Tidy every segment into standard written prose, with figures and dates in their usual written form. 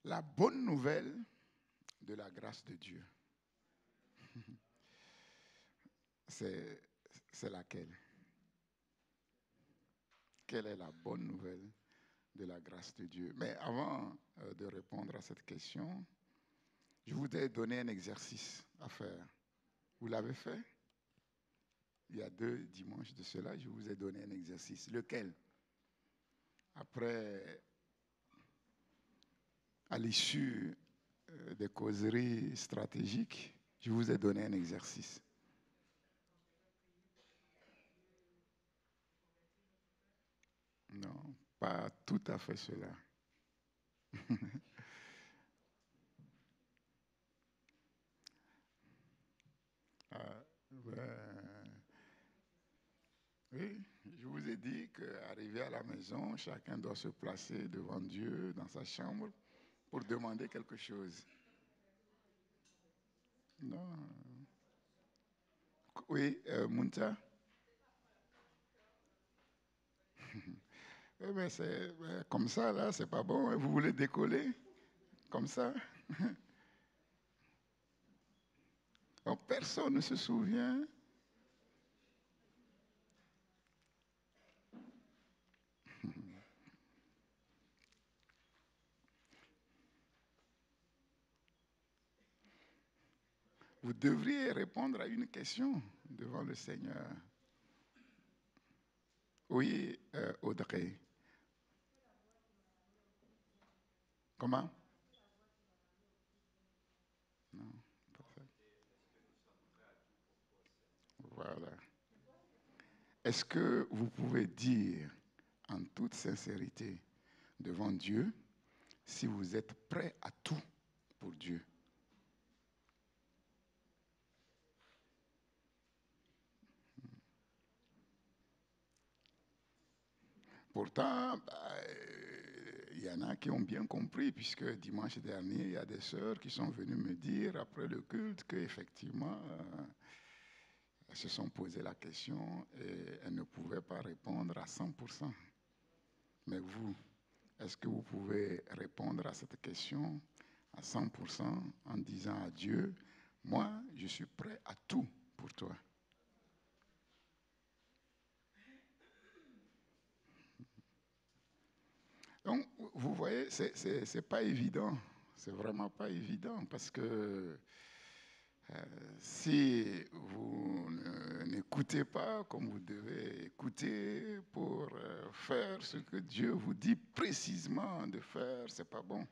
La bonne nouvelle de la grâce de Dieu. C'est laquelle? Quelle est la bonne nouvelle de la grâce de Dieu? Mais avant de répondre à cette question, je voudrais donner un exercice à faire. Vous l'avez fait? Il y a 2 dimanches de cela, je vous ai donné un exercice. Lequel? Après, à l'issue des causeries stratégiques, je vous ai donné un exercice. Non, pas tout à fait cela. Oui, je vous ai dit qu'arrivé à la maison, chacun doit se placer devant Dieu dans sa chambre pour demander quelque chose. Non. Oui, Munta? Oui, mais c'est comme ça, là, c'est pas bon. Vous voulez décoller comme ça? Donc, personne ne se souvient. Vous devriez répondre à une question devant le Seigneur. Oui, Audrey. Comment? Non, pas ça. Voilà. Est-ce que vous pouvez dire en toute sincérité devant Dieu si vous êtes prêt à tout pour Dieu? Pourtant, il y en a qui ont bien compris, puisque dimanche dernier, il y a des sœurs qui sont venues me dire après le culte qu'effectivement, elles se sont posées la question et elles ne pouvaient pas répondre à 100%. Mais vous, est-ce que vous pouvez répondre à cette question à 100% en disant à Dieu, moi, je suis prêt à tout pour toi? Donc, vous voyez, c'est pas évident. C'est vraiment pas évident parce que si vous n'écoutez pas comme vous devez écouter pour faire ce que Dieu vous dit précisément de faire, c'est pas bon.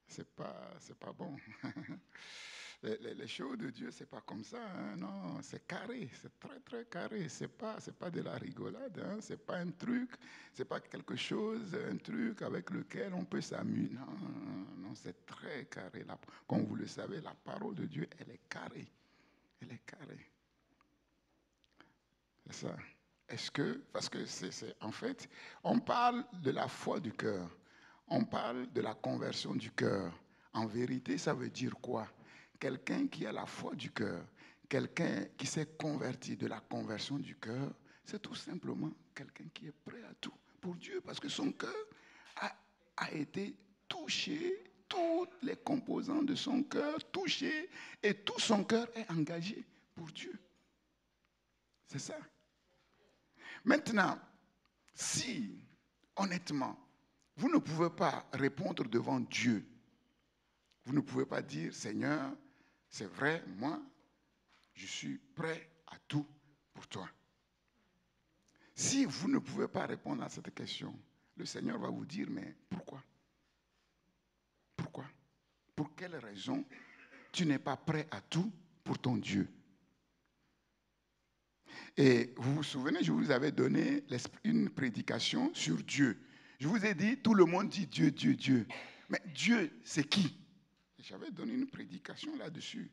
C'est pas bon. Les choses de Dieu, c'est pas comme ça, hein, non, c'est carré, c'est très très carré. C'est pas de la rigolade, hein, c'est pas un truc, c'est pas quelque chose, un truc avec lequel on peut s'amuser. Non, non, c'est très carré. Comme vous le savez, la parole de Dieu, elle est carrée, elle est carrée. C'est ça. Parce que en fait, on parle de la foi du cœur, on parle de la conversion du cœur. En vérité, ça veut dire quoi? Quelqu'un qui a la foi du cœur, quelqu'un qui s'est converti de la conversion du cœur, c'est tout simplement quelqu'un qui est prêt à tout pour Dieu, parce que son cœur a été touché, toutes les composants de son cœur touchés, et tout son cœur est engagé pour Dieu. C'est ça. Maintenant, si, honnêtement, vous ne pouvez pas répondre devant Dieu, vous ne pouvez pas dire, Seigneur, c'est vrai, moi, je suis prêt à tout pour toi. Si vous ne pouvez pas répondre à cette question, le Seigneur va vous dire, mais pourquoi? Pourquoi? Pour quelle raison tu n'es pas prêt à tout pour ton Dieu? Et vous vous souvenez, je vous avais donné une prédication sur Dieu. Je vous ai dit, tout le monde dit Dieu, Dieu, Dieu. Mais Dieu, c'est qui? J'avais donné une prédication là-dessus.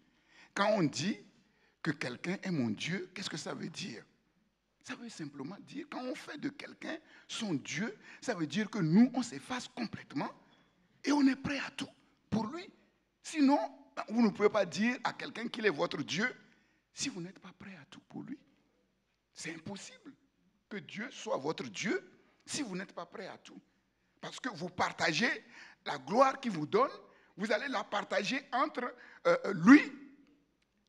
Quand on dit que quelqu'un est mon Dieu, qu'est-ce que ça veut dire? Ça veut simplement dire, quand on fait de quelqu'un son Dieu, ça veut dire que nous, on s'efface complètement et on est prêt à tout pour lui. Sinon, vous ne pouvez pas dire à quelqu'un qu'il est votre Dieu si vous n'êtes pas prêt à tout pour lui. C'est impossible que Dieu soit votre Dieu si vous n'êtes pas prêt à tout. Parce que vous partagez la gloire qu'il vous donne, vous allez la partager entre lui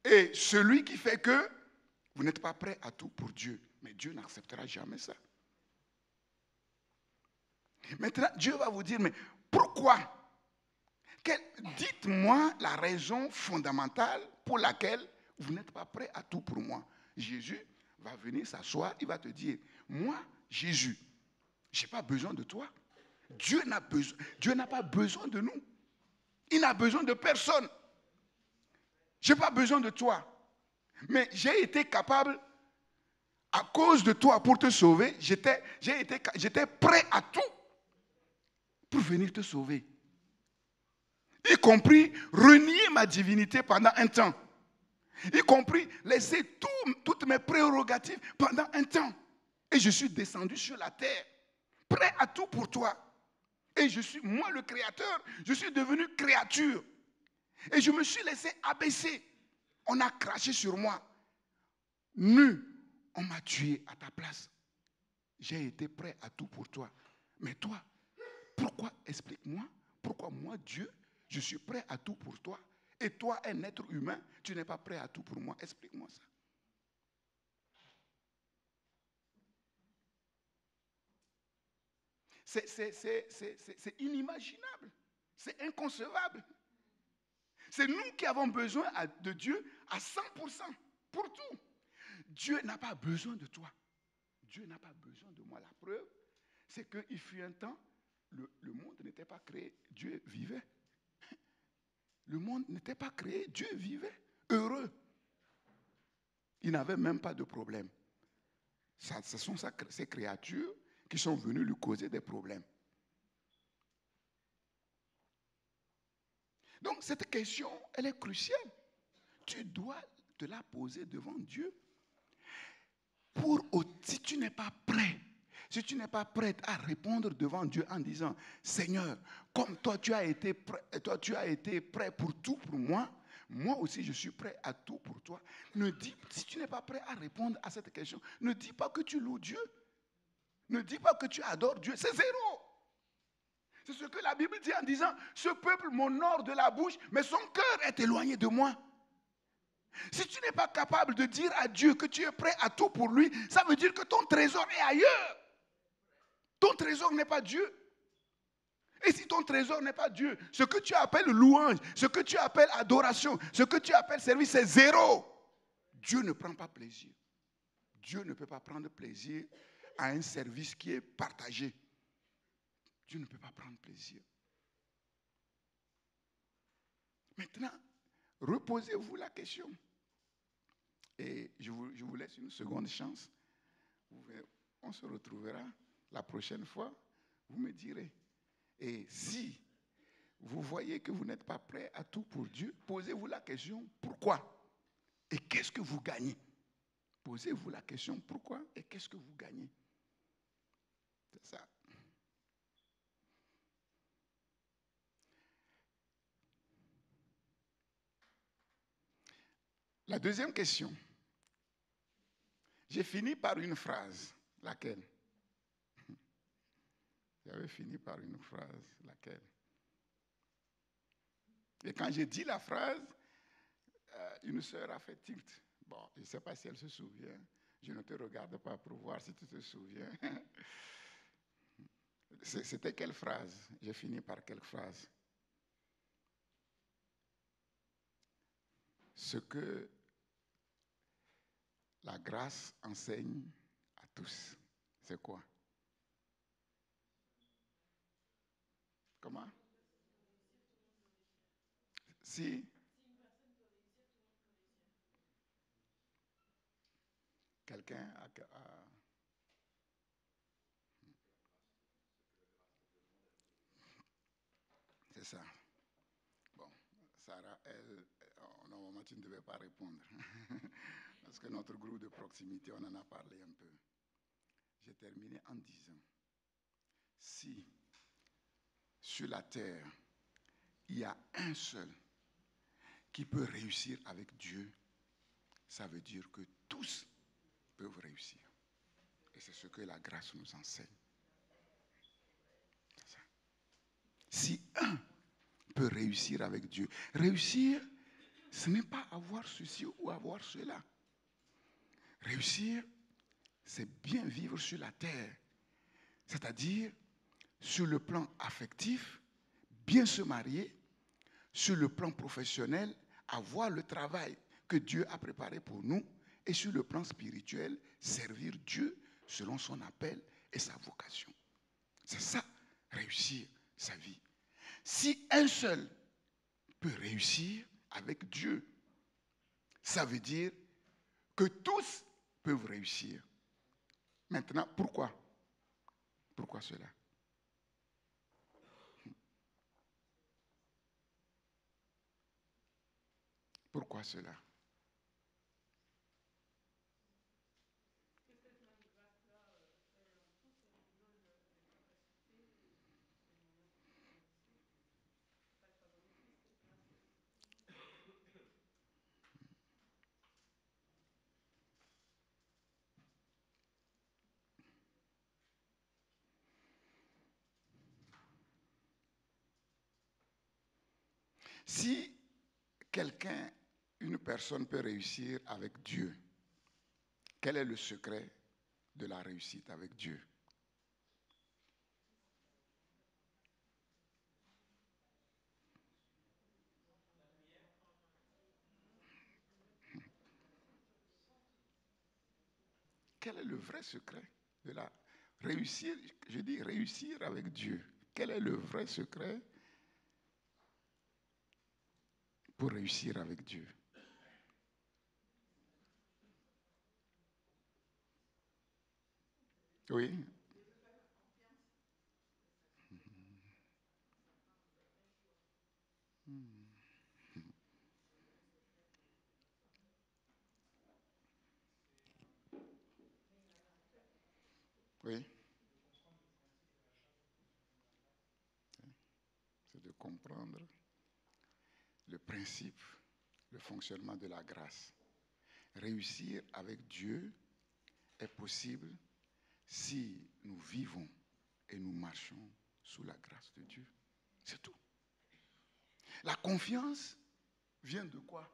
et celui qui fait que vous n'êtes pas prêt à tout pour Dieu. Mais Dieu n'acceptera jamais ça. Maintenant, Dieu va vous dire, mais pourquoi? Dites-moi la raison fondamentale pour laquelle vous n'êtes pas prêt à tout pour moi. Jésus va venir s'asseoir, il va te dire, moi, Jésus, je n'ai pas besoin de toi. Dieu n'a pas besoin de nous. Il n'a besoin de personne. Je n'ai pas besoin de toi. Mais j'ai été capable, à cause de toi, pour te sauver, j'étais prêt à tout pour venir te sauver. Y compris renier ma divinité pendant un temps. Y compris laisser toutes mes prérogatives pendant un temps. Et je suis descendu sur la terre, prêt à tout pour toi. Et moi le créateur, je suis devenu créature. Et je me suis laissé abaisser. On a craché sur moi. Nu, on m'a tué à ta place. J'ai été prêt à tout pour toi. Mais toi, pourquoi, explique-moi, pourquoi moi, Dieu, je suis prêt à tout pour toi, et toi, un être humain, tu n'es pas prêt à tout pour moi? Explique-moi ça. C'est inimaginable. C'est inconcevable. C'est nous qui avons besoin de Dieu à 100%, pour tout. Dieu n'a pas besoin de toi. Dieu n'a pas besoin de moi. La preuve, c'est qu'il fut un temps, le monde n'était pas créé, Dieu vivait. Le monde n'était pas créé, Dieu vivait, heureux. Il n'avait même pas de problème. Ce sont ces créatures qui sont venues lui causer des problèmes. Donc cette question, elle est cruciale. Tu dois te la poser devant Dieu. Si tu n'es pas prêt, si tu n'es pas prête à répondre devant Dieu en disant, Seigneur, comme toi tu as été prêt pour tout pour moi, moi aussi je suis prêt à tout pour toi. Si tu n'es pas prêt à répondre à cette question, ne dis pas que tu loues Dieu. Ne dis pas que tu adores Dieu. C'est zéro. C'est ce que la Bible dit en disant, ce peuple m'honore de la bouche, mais son cœur est éloigné de moi. Si tu n'es pas capable de dire à Dieu que tu es prêt à tout pour lui, ça veut dire que ton trésor est ailleurs. Ton trésor n'est pas Dieu. Et si ton trésor n'est pas Dieu, ce que tu appelles louange, ce que tu appelles adoration, ce que tu appelles service, c'est zéro. Dieu ne prend pas plaisir. Dieu ne peut pas prendre plaisir à un service qui est partagé. Dieu ne peut pas prendre plaisir. Maintenant, reposez-vous la question. Et je vous laisse une seconde chance. On se retrouvera la prochaine fois. Vous me direz. Et si vous voyez que vous n'êtes pas prêt à tout pour Dieu, posez-vous la question, pourquoi? Et qu'est-ce que vous gagnez? Posez-vous la question, pourquoi? Et qu'est-ce que vous gagnez? C'est ça. La deuxième question. J'ai fini par une phrase. Laquelle? J'avais fini par une phrase. Laquelle? Et quand j'ai dit la phrase, une sœur a fait tilt. Bon, je ne sais pas si elle se souvient. Je ne te regarde pas pour voir si tu te souviens. C'était quelle phrase? J'ai fini par quelle phrase? Ce que la grâce enseigne à tous. C'est quoi? Comment? Si quelqu'un a... C'est ça. Bon, Sarah, elle, normalement, tu ne devais pas répondre. Parce que notre groupe de proximité, on en a parlé un peu. J'ai terminé en disant, si sur la terre, il y a un seul qui peut réussir avec Dieu, ça veut dire que tous peuvent réussir. Et c'est ce que la grâce nous enseigne. C'est ça. Si un peut réussir avec Dieu, réussir, ce n'est pas avoir ceci ou avoir cela. Réussir, c'est bien vivre sur la terre. C'est-à-dire, sur le plan affectif, bien se marier, sur le plan professionnel, avoir le travail que Dieu a préparé pour nous, et sur le plan spirituel, servir Dieu selon son appel et sa vocation. C'est ça, réussir sa vie. Si un seul peut réussir avec Dieu, ça veut dire que tous peuvent réussir. Maintenant, pourquoi? Pourquoi cela? Pourquoi cela? Si quelqu'un, une personne peut réussir avec Dieu, quel est le secret de la réussite avec Dieu? Quel est le vrai secret de la réussir? Je dis réussir avec Dieu. Quel est le vrai secret pour réussir avec Dieu? Oui. Oui. C'est de comprendre le principe, le fonctionnement de la grâce. Réussir avec Dieu est possible si nous vivons et nous marchons sous la grâce de Dieu. C'est tout. La confiance vient de quoi?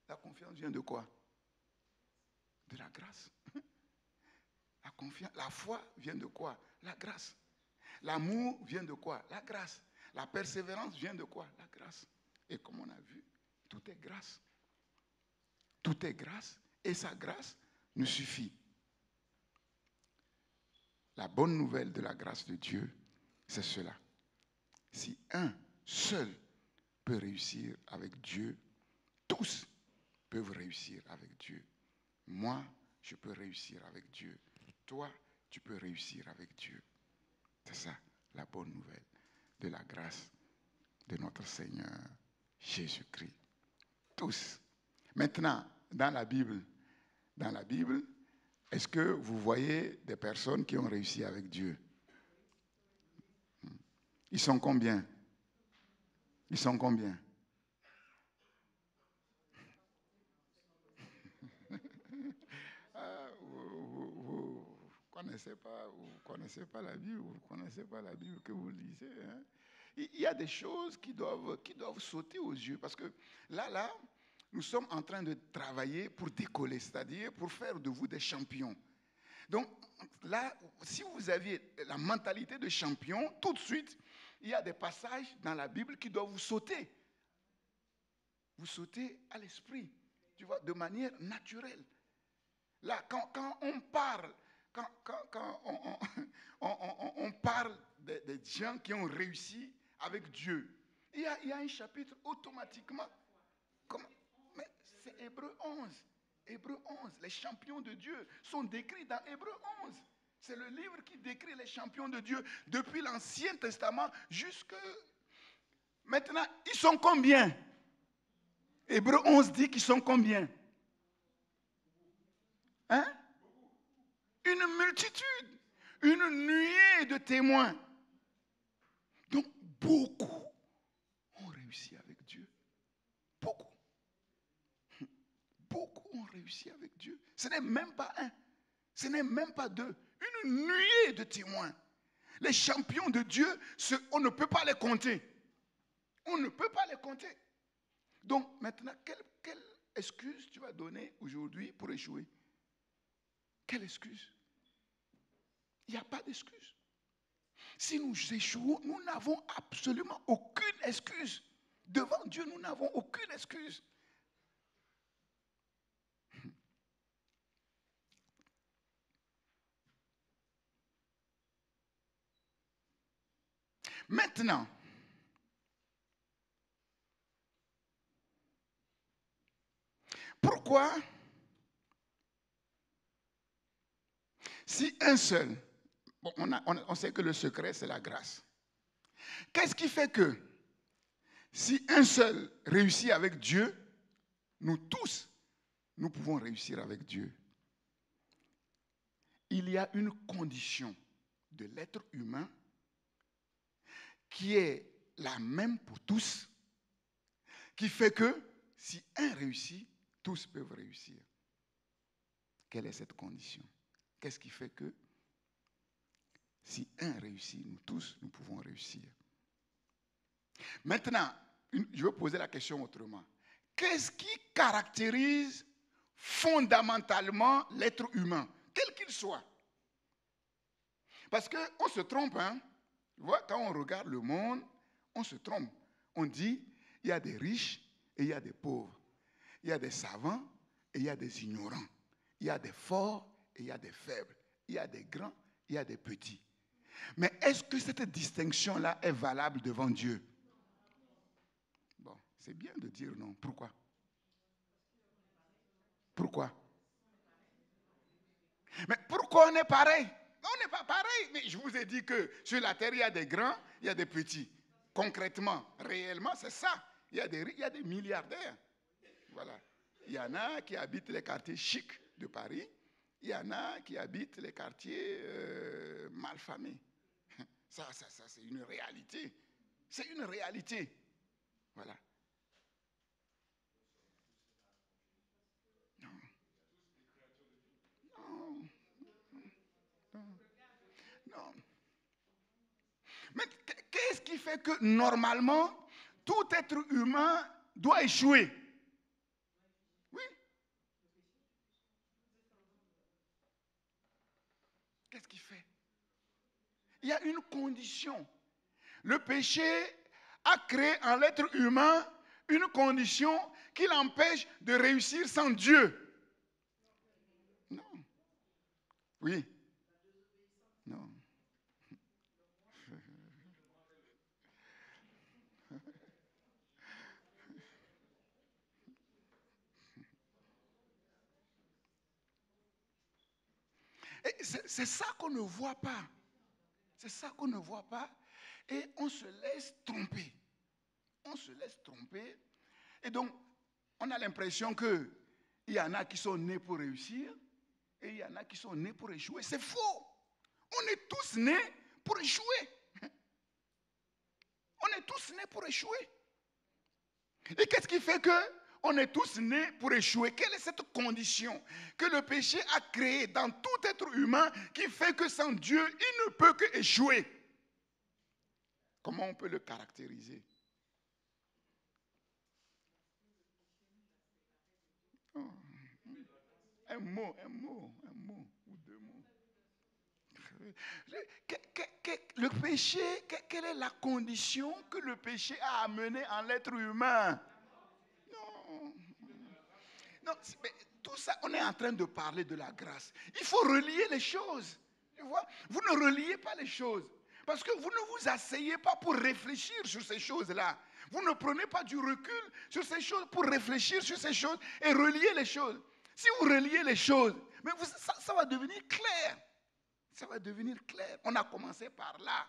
La confiance vient de quoi? De la grâce. La foi vient de quoi? La grâce. L'amour vient de quoi? La grâce. La persévérance vient de quoi? La grâce. Et comme on a vu, tout est grâce. Tout est grâce et sa grâce nous suffit. La bonne nouvelle de la grâce de Dieu, c'est cela. Si un seul peut réussir avec Dieu, tous peuvent réussir avec Dieu. Moi, je peux réussir avec Dieu. Toi, tu peux réussir avec Dieu. C'est ça, la bonne nouvelle de la grâce de notre Seigneur Jésus-Christ. Tous. Maintenant, dans la Bible, est-ce que vous voyez des personnes qui ont réussi avec Dieu? Ils sont combien? Ils sont combien? Vous connaissez pas la Bible, vous ne connaissez pas la Bible que vous lisez. Hein? Il y a des choses qui doivent sauter aux yeux parce que là, nous sommes en train de travailler pour décoller, c'est-à-dire pour faire de vous des champions. Donc là, si vous aviez la mentalité de champion, tout de suite, il y a des passages dans la Bible qui doivent vous sauter. Vous sautez à l'esprit, tu vois, de manière naturelle. Là, quand on parle, quand on parle des gens qui ont réussi avec Dieu, il y a un chapitre automatiquement. Mais c'est Hébreu 11. Hébreu 11, les champions de Dieu sont décrits dans Hébreu 11. C'est le livre qui décrit les champions de Dieu depuis l'Ancien Testament jusque... Maintenant, ils sont combien? Hébreu 11 dit qu'ils sont combien? Hein? Une multitude, une nuée de témoins. Donc, beaucoup ont réussi avec Dieu. Beaucoup. Beaucoup ont réussi avec Dieu. Ce n'est même pas un, ce n'est même pas deux. Une nuée de témoins. Les champions de Dieu, on ne peut pas les compter. On ne peut pas les compter. Donc maintenant, quelle excuse tu vas donner aujourd'hui pour échouer? Quelle excuse? Il n'y a pas d'excuse. Si nous échouons, nous n'avons absolument aucune excuse. Devant Dieu, nous n'avons aucune excuse. Maintenant, pourquoi, si un seul, bon, on sait que le secret, c'est la grâce. Qu'est-ce qui fait que, si un seul réussit avec Dieu, nous tous, nous pouvons réussir avec Dieu? Il y a une condition de l'être humain qui est la même pour tous, qui fait que si un réussit, tous peuvent réussir. Quelle est cette condition? Qu'est-ce qui fait que si un réussit, nous tous, nous pouvons réussir? Maintenant, je vais poser la question autrement. Qu'est-ce qui caractérise fondamentalement l'être humain, quel qu'il soit? Parce qu'on se trompe, hein? Tu vois, quand on regarde le monde, on se trompe. On dit, il y a des riches et il y a des pauvres. Il y a des savants et il y a des ignorants. Il y a des forts et il y a des faibles. Il y a des grands, il y a des petits. Mais est-ce que cette distinction-là est valable devant Dieu? Bon, c'est bien de dire non. Pourquoi? Pourquoi? Mais pourquoi on est pareil? On n'est pas pareil. Mais je vous ai dit que sur la terre, il y a des grands, il y a des petits. Concrètement, réellement, c'est ça. Il y a des milliardaires. Voilà. Il y en a qui habitent les quartiers chics de Paris. Il y en a qui habitent les quartiers malfamés. Ça, c'est une réalité. C'est une réalité. Voilà. Non. Non. Non. Non. Mais qu'est-ce qui fait que normalement, tout être humain doit échouer? Oui. Qu'est-ce qui fait? Il y a une condition. Le péché a créé en l'être humain une condition qui l'empêche de réussir sans Dieu. Non. Oui. Non. C'est ça qu'on ne voit pas. C'est ça qu'on ne voit pas. Et on se laisse tromper. On se laisse tromper. Et donc, on a l'impression qu'il y en a qui sont nés pour réussir et il y en a qui sont nés pour échouer. C'est faux. On est tous nés pour échouer. On est tous nés pour échouer. Et qu'est-ce qui fait qu'on est tous nés pour échouer? Quelle est cette condition que le péché a créée dans tout être humain qui fait que sans Dieu, il ne peut que échouer? Comment on peut le caractériser? Oh. Un mot ou deux mots. Le péché, quelle est la condition que le péché a amenée en l'être humain? Non. Non, tout ça, on est en train de parler de la grâce. Il faut relier les choses. Tu vois? Vous ne reliez pas les choses. Parce que vous ne vous asseyez pas pour réfléchir sur ces choses-là. Vous ne prenez pas du recul sur ces choses pour réfléchir sur ces choses et relier les choses. Si vous reliez les choses, mais ça va devenir clair. Ça va devenir clair. On a commencé par là.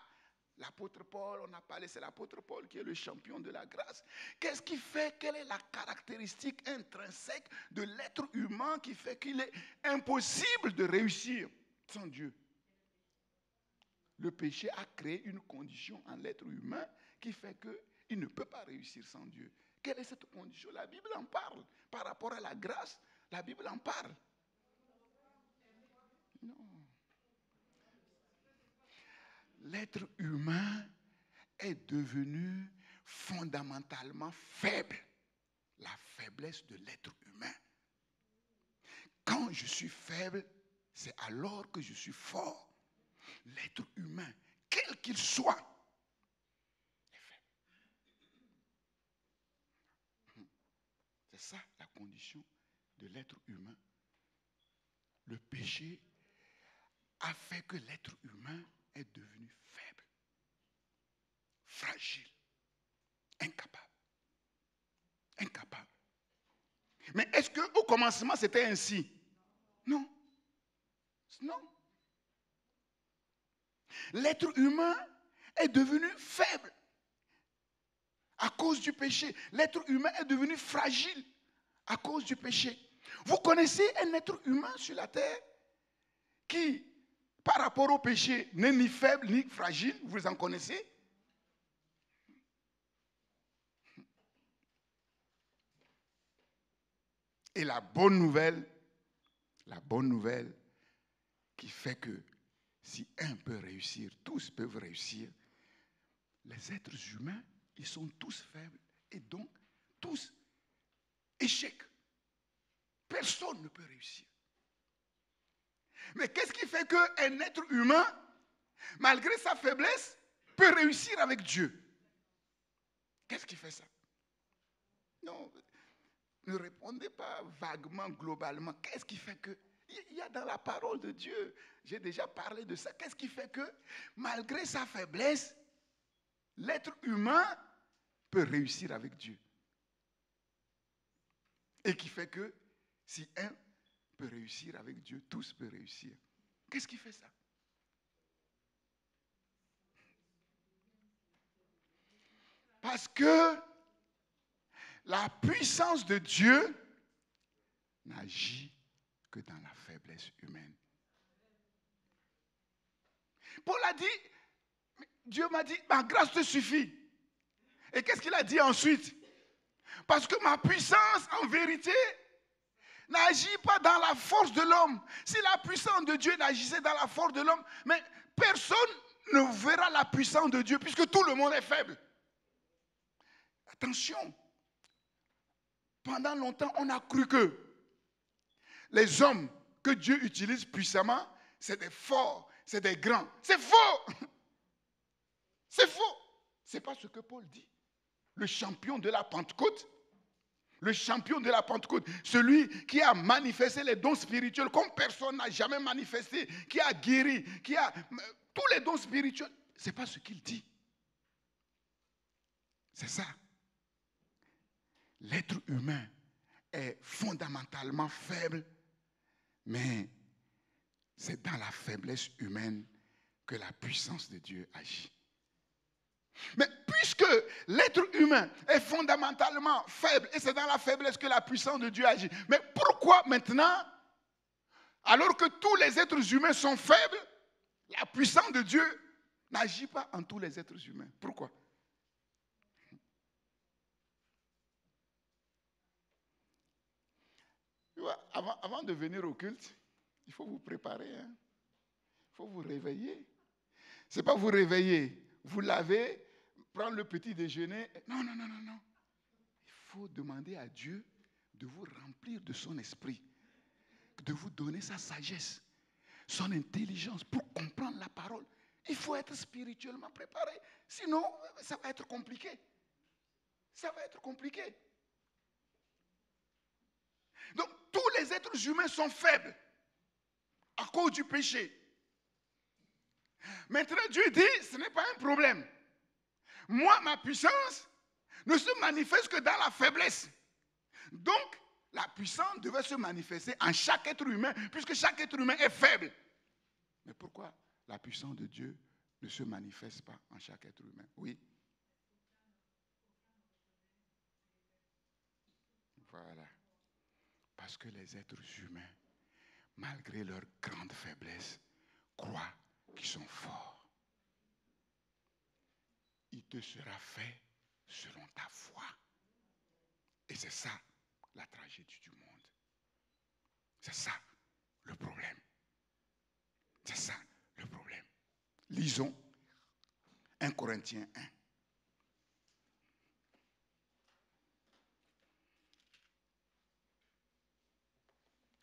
L'apôtre Paul, on a parlé, c'est l'apôtre Paul qui est le champion de la grâce. Qu'est-ce qui fait, quelle est la caractéristique intrinsèque de l'être humain qui fait qu'il est impossible de réussir sans Dieu? Le péché a créé une condition en l'être humain qui fait qu'il ne peut pas réussir sans Dieu. Quelle est cette condition? La Bible en parle. Par rapport à la grâce, la Bible en parle. Non. l'être humain est devenu fondamentalement faible. La faiblesse de l'être humain. Quand je suis faible, c'est alors que je suis fort. L'être humain, quel qu'il soit, est faible. C'est ça la condition de l'être humain. Le péché a fait que l'être humain est devenu faible, fragile, incapable. Incapable. Mais est-ce qu'au commencement c'était ainsi? Non. Non. L'être humain est devenu faible à cause du péché. L'être humain est devenu fragile à cause du péché. Vous connaissez un être humain sur la terre qui, par rapport au péché, n'est ni faible ni fragile? Vous en connaissez? Et la bonne nouvelle qui fait que si un peut réussir, tous peuvent réussir. Les êtres humains, ils sont tous faibles et donc tous échecs. Personne ne peut réussir. Mais qu'est-ce qui fait qu'un être humain, malgré sa faiblesse, peut réussir avec Dieu? Qu'est-ce qui fait ça? Non, ne répondez pas vaguement, globalement. Qu'est-ce qui fait que... Il y a dans la parole de Dieu, j'ai déjà parlé de ça. Qu'est-ce qui fait que, malgré sa faiblesse, l'être humain peut réussir avec Dieu? Et qui fait que, si un peut réussir avec Dieu, tous peuvent réussir. Qu'est-ce qui fait ça? Parce que la puissance de Dieu n'agit que dans la faiblesse humaine. Paul a dit, Dieu m'a dit, ma grâce te suffit. Et qu'est-ce qu'il a dit ensuite? Parce que ma puissance, en vérité, n'agit pas dans la force de l'homme. Si la puissance de Dieu n'agissait dans la force de l'homme, mais personne ne verra la puissance de Dieu puisque tout le monde est faible. Attention, pendant longtemps, on a cru que les hommes que Dieu utilise puissamment, c'est des forts, c'est des grands. C'est faux! C'est faux! C'est pas ce que Paul dit. Le champion de la Pentecôte, celui qui a manifesté les dons spirituels comme personne n'a jamais manifesté, qui a guéri, qui a tous les dons spirituels, c'est pas ce qu'il dit. C'est ça. L'être humain est fondamentalement faible, mais c'est dans la faiblesse humaine que la puissance de Dieu agit. Mais puisque l'être humain est fondamentalement faible et c'est dans la faiblesse que la puissance de Dieu agit, mais pourquoi maintenant, alors que tous les êtres humains sont faibles, la puissance de Dieu n'agit pas en tous les êtres humains? Pourquoi? Avant de venir au culte, il faut vous préparer. Il faut vous réveiller. Ce n'est pas vous réveiller, vous laver, prendre le petit déjeuner. Non. Il faut demander à Dieu de vous remplir de son esprit, de vous donner sa sagesse, son intelligence pour comprendre la parole. Il faut être spirituellement préparé. Sinon, ça va être compliqué. Ça va être compliqué. Donc, tous les êtres humains sont faibles à cause du péché. Maintenant, Dieu dit, ce n'est pas un problème. Moi, ma puissance ne se manifeste que dans la faiblesse. Donc, la puissance devait se manifester en chaque être humain, puisque chaque être humain est faible. Mais pourquoi la puissance de Dieu ne se manifeste pas en chaque être humain? Oui. Voilà. Parce que les êtres humains, malgré leur grande faiblesse, croient qu'ils sont forts. Il te sera fait selon ta foi. Et c'est ça la tragédie du monde. C'est ça le problème. C'est ça le problème. Lisons 1 Corinthiens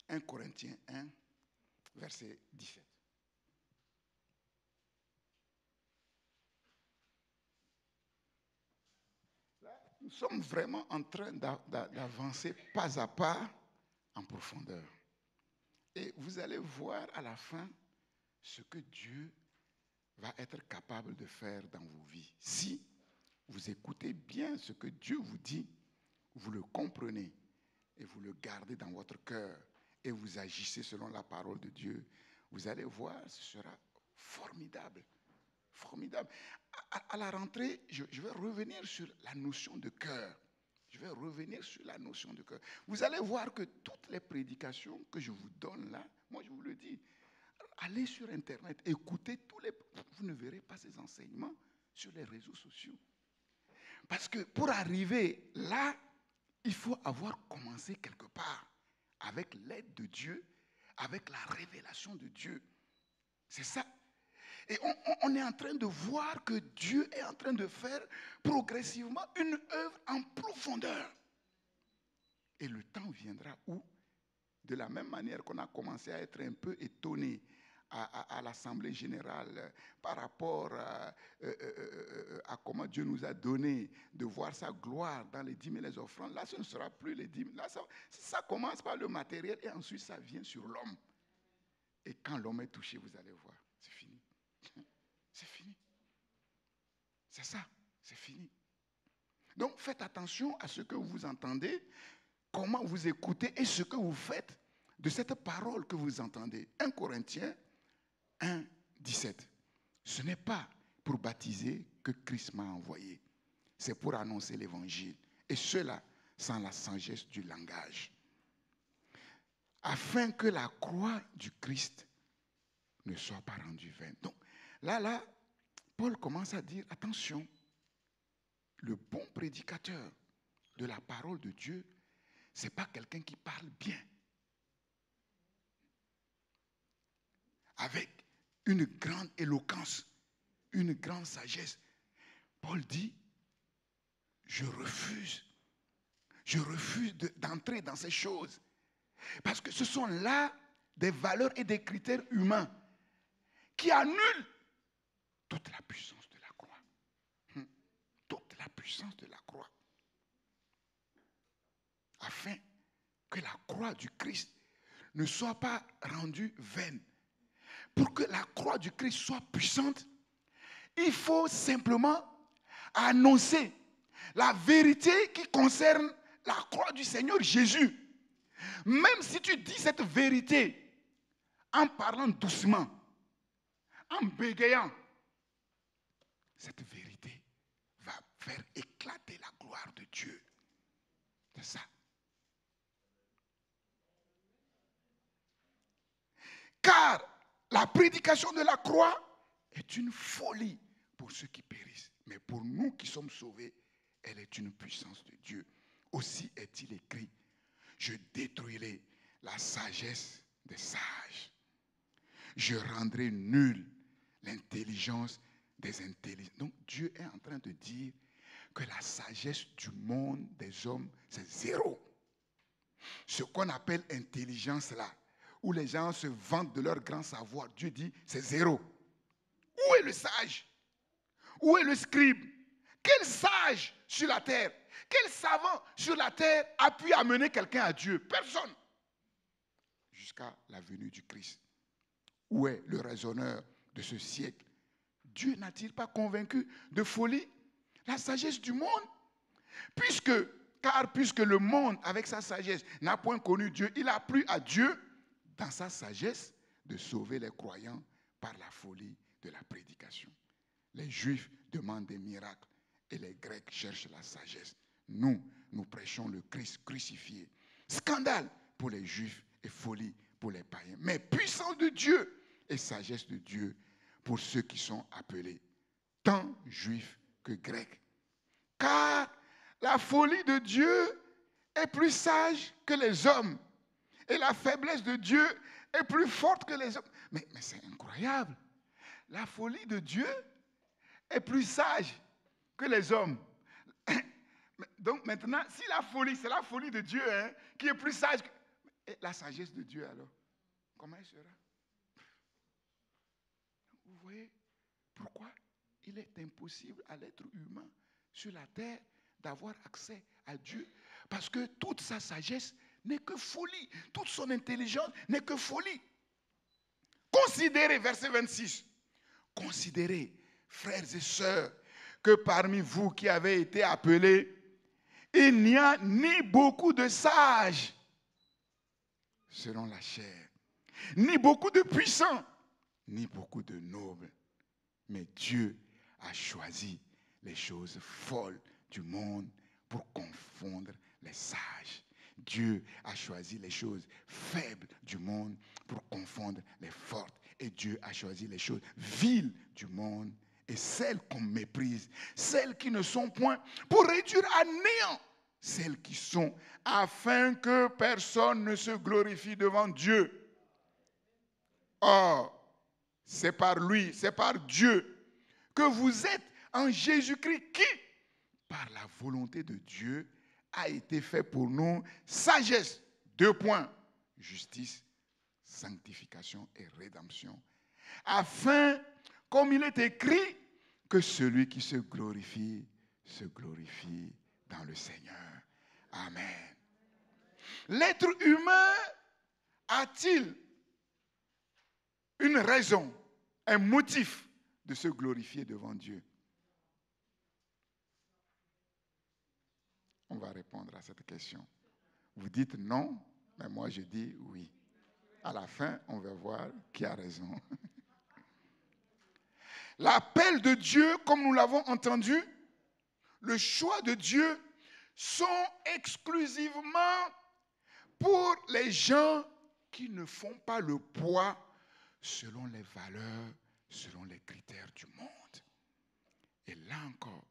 1. 1 Corinthiens 1, verset 17. Là, nous sommes vraiment en train d'avancer pas à pas en profondeur. Et vous allez voir à la fin ce que Dieu va être capable de faire dans vos vies. Si vous écoutez bien ce que Dieu vous dit, vous le comprenez et vous le gardez dans votre cœur et vous agissez selon la parole de Dieu, vous allez voir, ce sera formidable. Formidable. À la rentrée, je vais revenir sur la notion de cœur. Je vais revenir sur la notion de cœur. Vous allez voir que toutes les prédications que je vous donne là, moi je vous le dis, allez sur Internet, écoutez tous les... Vous ne verrez pas ces enseignements sur les réseaux sociaux. Parce que pour arriver là, il faut avoir commencé quelque part, avec l'aide de Dieu, avec la révélation de Dieu. C'est ça. Et on est en train de voir que Dieu est en train de faire progressivement une œuvre en profondeur. Et le temps viendra où, de la même manière qu'on a commencé à être un peu étonné à l'Assemblée générale par rapport à comment Dieu nous a donné de voir sa gloire dans les dîmes et les offrandes, là ce ne sera plus les dîmes. Là ça commence par le matériel et ensuite ça vient sur l'homme. Et quand l'homme est touché, vous allez voir, c'est fini. C'est fini. C'est ça, c'est fini. Donc faites attention à ce que vous entendez, comment vous écoutez et ce que vous faites de cette parole que vous entendez. 1 Corinthiens 1, 17. Ce n'est pas pour baptiser que Christ m'a envoyé. C'est pour annoncer l'évangile. Et cela sans la sagesse du langage. Afin que la croix du Christ ne soit pas rendue vaine. Donc, là, Paul commence à dire, attention, le bon prédicateur de la parole de Dieu, ce n'est pas quelqu'un qui parle bien, avec une grande éloquence, une grande sagesse. Paul dit, je refuse d'entrer dans ces choses, parce que ce sont là des valeurs et des critères humains qui annulent toute la puissance de la croix. Toute la puissance de la croix. Afin que la croix du Christ ne soit pas rendue vaine. Pour que la croix du Christ soit puissante, il faut simplement annoncer la vérité qui concerne la croix du Seigneur Jésus. Même si tu dis cette vérité en parlant doucement, en bégayant, cette vérité va faire éclater la gloire de Dieu. C'est ça. Car la prédication de la croix est une folie pour ceux qui périssent. Mais pour nous qui sommes sauvés, elle est une puissance de Dieu. Aussi est-il écrit, je détruirai la sagesse des sages. Je rendrai nulle l'intelligence des intelligents. Donc Dieu est en train de dire que la sagesse du monde des hommes, c'est zéro. Ce qu'on appelle intelligence là, où les gens se vantent de leur grand savoir, Dieu dit c'est zéro. Où est le sage? Où est le scribe? Quel sage sur la terre, quel savant sur la terre a pu amener quelqu'un à Dieu? Personne. Jusqu'à la venue du Christ. Où est le raisonneur de ce siècle? Dieu n'a-t-il pas convaincu de folie la sagesse du monde? Puisque le monde, avec sa sagesse, n'a point connu Dieu, il a plu à Dieu, dans sa sagesse, de sauver les croyants par la folie de la prédication. Les Juifs demandent des miracles et les Grecs cherchent la sagesse. Nous prêchons le Christ crucifié. Scandale pour les Juifs et folie pour les païens. Mais puissance de Dieu et sagesse de Dieu pour ceux qui sont appelés, tant Juifs que Grecs. Car la folie de Dieu est plus sage que les hommes. Et la faiblesse de Dieu est plus forte que les hommes. Mais c'est incroyable. La folie de Dieu est plus sage que les hommes. Donc maintenant, si la folie, c'est la folie de Dieu qui est plus sage que... Et la sagesse de Dieu alors, comment elle sera? Vous voyez pourquoi il est impossible à l'être humain sur la terre d'avoir accès à Dieu? Parce que toute sa sagesse n'est que folie. Toute son intelligence n'est que folie. Considérez, verset 26, considérez, frères et sœurs, que parmi vous qui avez été appelés, il n'y a ni beaucoup de sages, selon la chair, ni beaucoup de puissants, ni beaucoup de nobles. Mais Dieu a choisi les choses folles du monde pour confondre les sages. Dieu a choisi les choses faibles du monde pour confondre les fortes. Et Dieu a choisi les choses viles du monde et celles qu'on méprise, celles qui ne sont point, pour réduire à néant celles qui sont, afin que personne ne se glorifie devant Dieu. Or, c'est par lui, c'est par Dieu que vous êtes en Jésus-Christ qui, par la volonté de Dieu, a été fait pour nous sagesse. 2 points. Justice, sanctification et rédemption. Afin, comme il est écrit, que celui qui se glorifie dans le Seigneur. Amen. L'être humain a-t-il une raison, un motif de se glorifier devant Dieu? On va répondre à cette question. Vous dites non, mais moi je dis oui. À la fin, on va voir qui a raison. L'appel de Dieu, comme nous l'avons entendu, le choix de Dieu sont exclusivement pour les gens qui ne font pas le poids selon les valeurs, selon les critères du monde. Et là encore,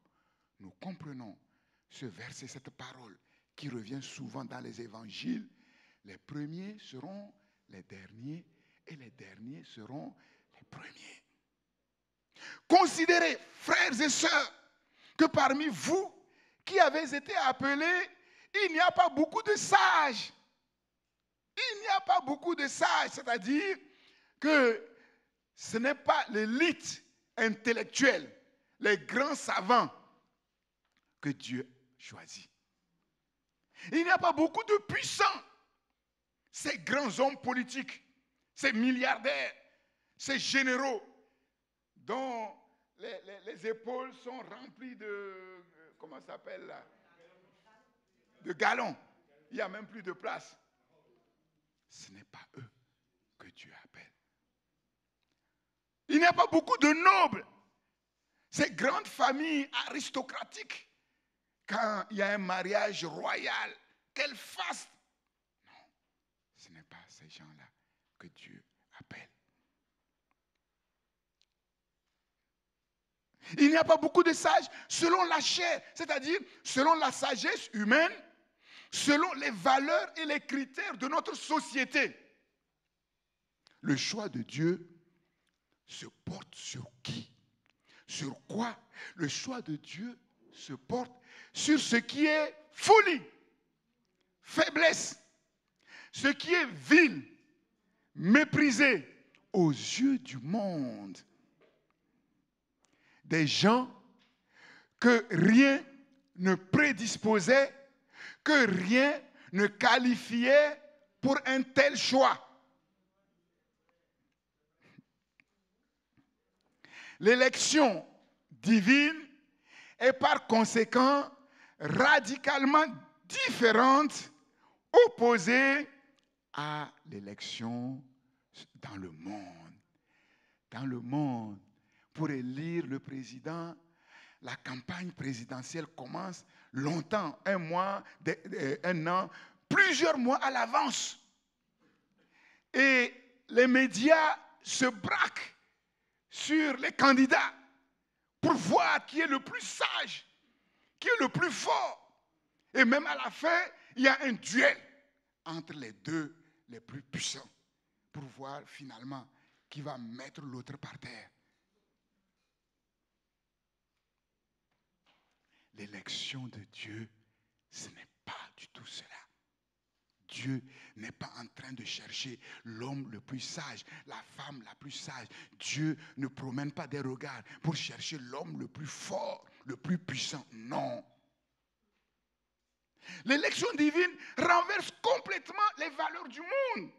nous comprenons ce verset, cette parole qui revient souvent dans les évangiles. Les premiers seront les derniers et les derniers seront les premiers. Considérez, frères et sœurs, que parmi vous qui avez été appelés, il n'y a pas beaucoup de sages. Il n'y a pas beaucoup de sages, c'est-à-dire que ce n'est pas l'élite intellectuelle, les grands savants que Dieu choisit. Il n'y a pas beaucoup de puissants, ces grands hommes politiques, ces milliardaires, ces généraux dont les épaules sont remplies de, comment ça s'appelle là? De galons. Il n'y a même plus de place. Ce n'est pas eux que Dieu appelle. Il n'y a pas beaucoup de nobles. Ces grandes familles aristocratiques, quand il y a un mariage royal, qu'elles fassent. Non, ce n'est pas ces gens-là que Dieu appelle. Il n'y a pas beaucoup de sages selon la chair, c'est-à-dire selon la sagesse humaine, selon les valeurs et les critères de notre société. Le choix de Dieu se porte sur qui? Sur quoi? Le choix de Dieu se porte sur ce qui est folie, faiblesse, ce qui est vil, méprisé aux yeux du monde. Des gens que rien ne prédisposait, que rien ne qualifiait pour un tel choix. L'élection divine est par conséquent radicalement différente, opposée à l'élection dans le monde. Dans le monde, pour élire le président, la campagne présidentielle commence longtemps, 1 mois, 1 an, plusieurs mois à l'avance. Et les médias se braquent sur les candidats pour voir qui est le plus sage, qui est le plus fort. Et même à la fin, il y a un duel entre les deux les plus puissants pour voir finalement qui va mettre l'autre par terre. l'élection de Dieu, ce n'est pas du tout cela. Dieu n'est pas en train de chercher l'homme le plus sage, la femme la plus sage. Dieu ne promène pas des regards pour chercher l'homme le plus fort, le plus puissant. Non. L'élection divine renverse complètement les valeurs du monde.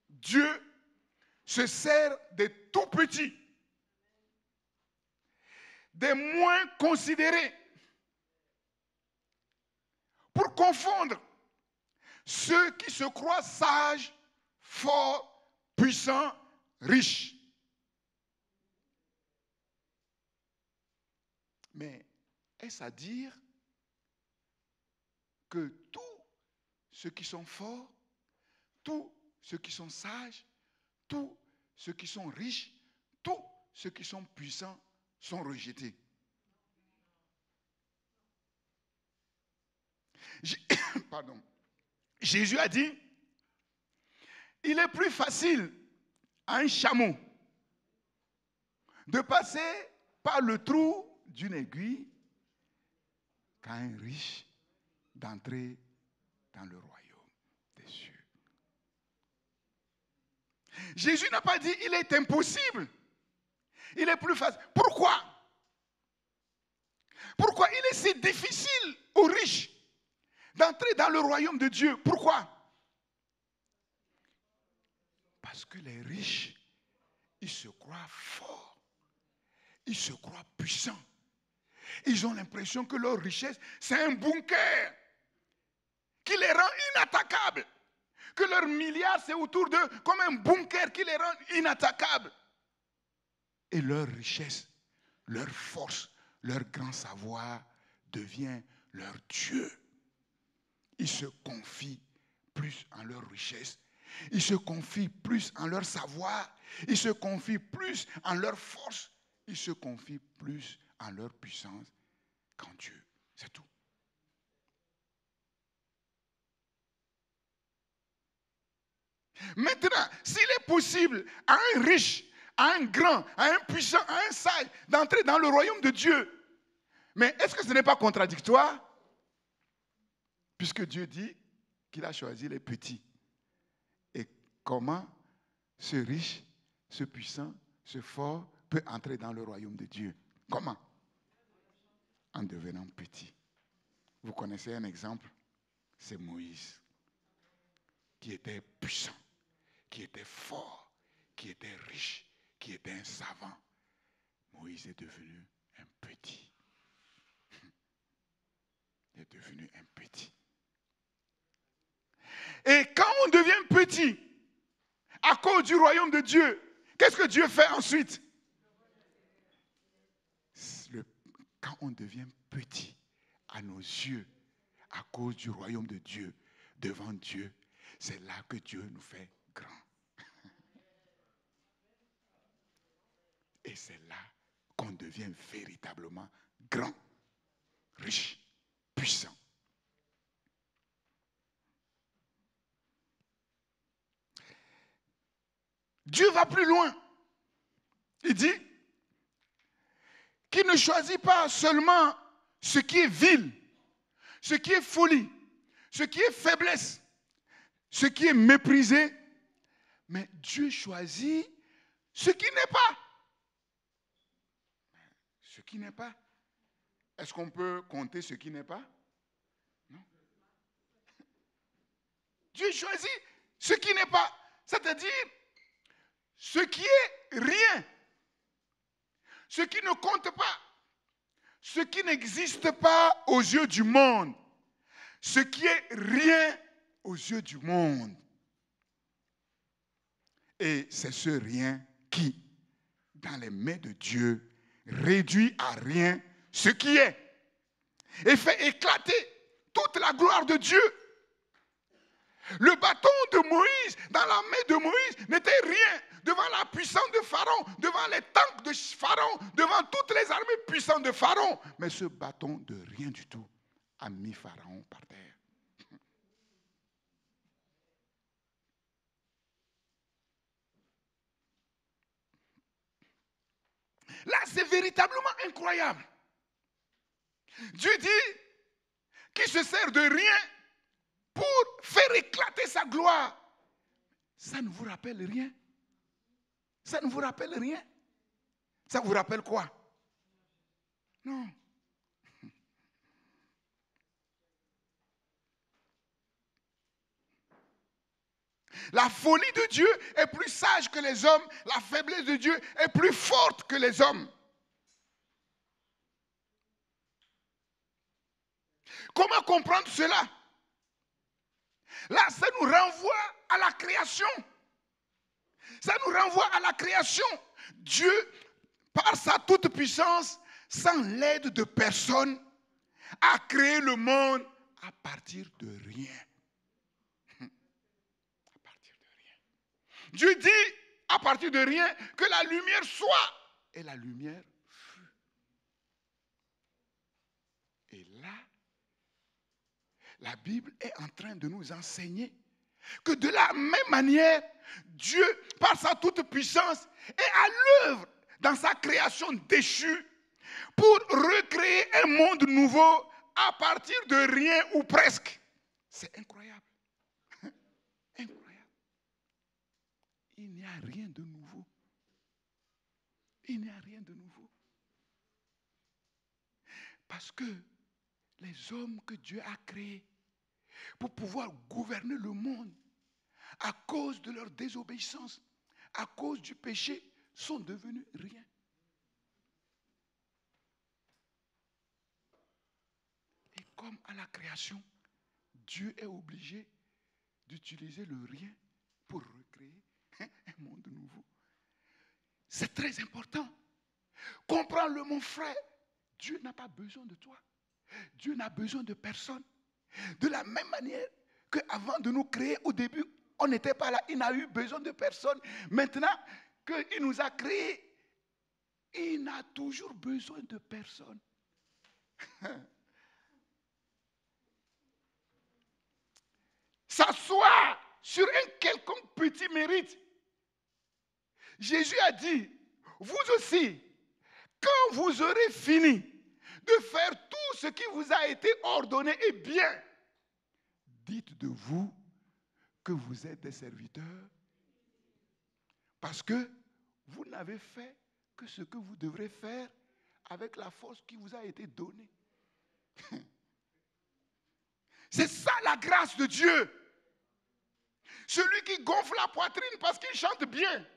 Dieu se sert des tout petits, des moins considérés, pour confondre ceux qui se croient sages, forts, puissants, riches. Mais est-ce à dire que tous ceux qui sont forts, tous ceux qui sont sages, tous ceux qui sont riches, tous ceux qui sont puissants sont rejetés? Pardon. Jésus a dit, il est plus facile à un chameau de passer par le trou d'une aiguille qu'à un riche d'entrer dans le royaume des cieux. Jésus n'a pas dit il est impossible. Il est plus facile. Pourquoi? Pourquoi il est si difficile aux riches d'entrer dans le royaume de Dieu? Pourquoi? Parce que les riches, ils se croient forts. Ils se croient puissants. Ils ont l'impression que leur richesse, c'est un bunker qui les rend inattaquables. Que leurs milliards, c'est autour d'eux comme un bunker qui les rend inattaquables. Et leur richesse, leur force, leur grand savoir devient leur Dieu. Ils se confient plus en leur richesse. Ils se confient plus en leur savoir. Ils se confient plus en leur force. Ils se confient plus en leur puissance qu'en Dieu. C'est tout. Maintenant, s'il est possible à un riche, à un grand, à un puissant, à un sage d'entrer dans le royaume de Dieu, mais est-ce que ce n'est pas contradictoire? Puisque Dieu dit qu'il a choisi les petits. Et comment ce riche, ce puissant, ce fort peut entrer dans le royaume de Dieu? Comment? En devenant petit. Vous connaissez un exemple? C'est Moïse, qui était puissant, qui était fort, qui était riche, qui était un savant. Moïse est devenu un petit. Il est devenu un petit. Et quand on devient petit, à cause du royaume de Dieu, qu'est-ce que Dieu fait ensuite? Quand on devient petit à nos yeux, à cause du royaume de Dieu, devant Dieu, c'est là que Dieu nous fait grands. Et c'est là qu'on devient véritablement grand, riche, puissant. Dieu va plus loin. Il dit qu'il ne choisit pas seulement ce qui est vil, ce qui est folie, ce qui est faiblesse, ce qui est méprisé, mais Dieu choisit ce qui n'est pas. Ce qui n'est pas. Est-ce qu'on peut compter ce qui n'est pas? Non. Dieu choisit ce qui n'est pas, c'est-à-dire ce qui est rien, ce qui ne compte pas, ce qui n'existe pas aux yeux du monde, ce qui est rien aux yeux du monde. Et c'est ce rien qui, dans les mains de Dieu, réduit à rien ce qui est et fait éclater toute la gloire de Dieu. Le bâton de Moïse, dans la main de Moïse, n'était rien devant la puissance de Pharaon, devant les tanks de Pharaon, devant toutes les armées puissantes de Pharaon. Mais ce bâton de rien du tout a mis Pharaon par terre. Là, c'est véritablement incroyable. Dieu dit qu'il se sert de rien pour faire éclater sa gloire. Ça ne vous rappelle rien? Ça ne vous rappelle rien? Ça vous rappelle quoi? Non. La folie de Dieu est plus sage que les hommes. La faiblesse de Dieu est plus forte que les hommes. Comment comprendre cela? Là, ça nous renvoie à la création. Ça nous renvoie à la création. Dieu, par sa toute-puissance, sans l'aide de personne, a créé le monde à partir de rien. À partir de rien. Dieu dit, à partir de rien, que la lumière soit. Et la lumière fut. Et là, la Bible est en train de nous enseigner que de la même manière, Dieu, par sa toute-puissance, est à l'œuvre dans sa création déchue pour recréer un monde nouveau à partir de rien ou presque. C'est incroyable. Incroyable. Il n'y a rien de nouveau. Il n'y a rien de nouveau. Parce que les hommes que Dieu a créés pour pouvoir gouverner le monde, à cause de leur désobéissance, à cause du péché, sont devenus rien. Et comme à la création, Dieu est obligé d'utiliser le rien pour recréer un monde nouveau. C'est très important. Comprends-le, mon frère. Dieu n'a pas besoin de toi. Dieu n'a besoin de personne. De la même manière qu'avant de nous créer, au début, on n'était pas là. Il n'a eu besoin de personne. Maintenant qu'il nous a créés, il n'a toujours besoin de personne. S'asseoir sur un quelconque petit mérite. Jésus a dit, vous aussi, quand vous aurez fini de faire tout ce qui vous a été ordonné et bien, dites de vous que vous êtes des serviteurs parce que vous n'avez fait que ce que vous devrez faire avec la force qui vous a été donnée. C'est ça la grâce de Dieu. Celui qui gonfle la poitrine parce qu'il chante bien,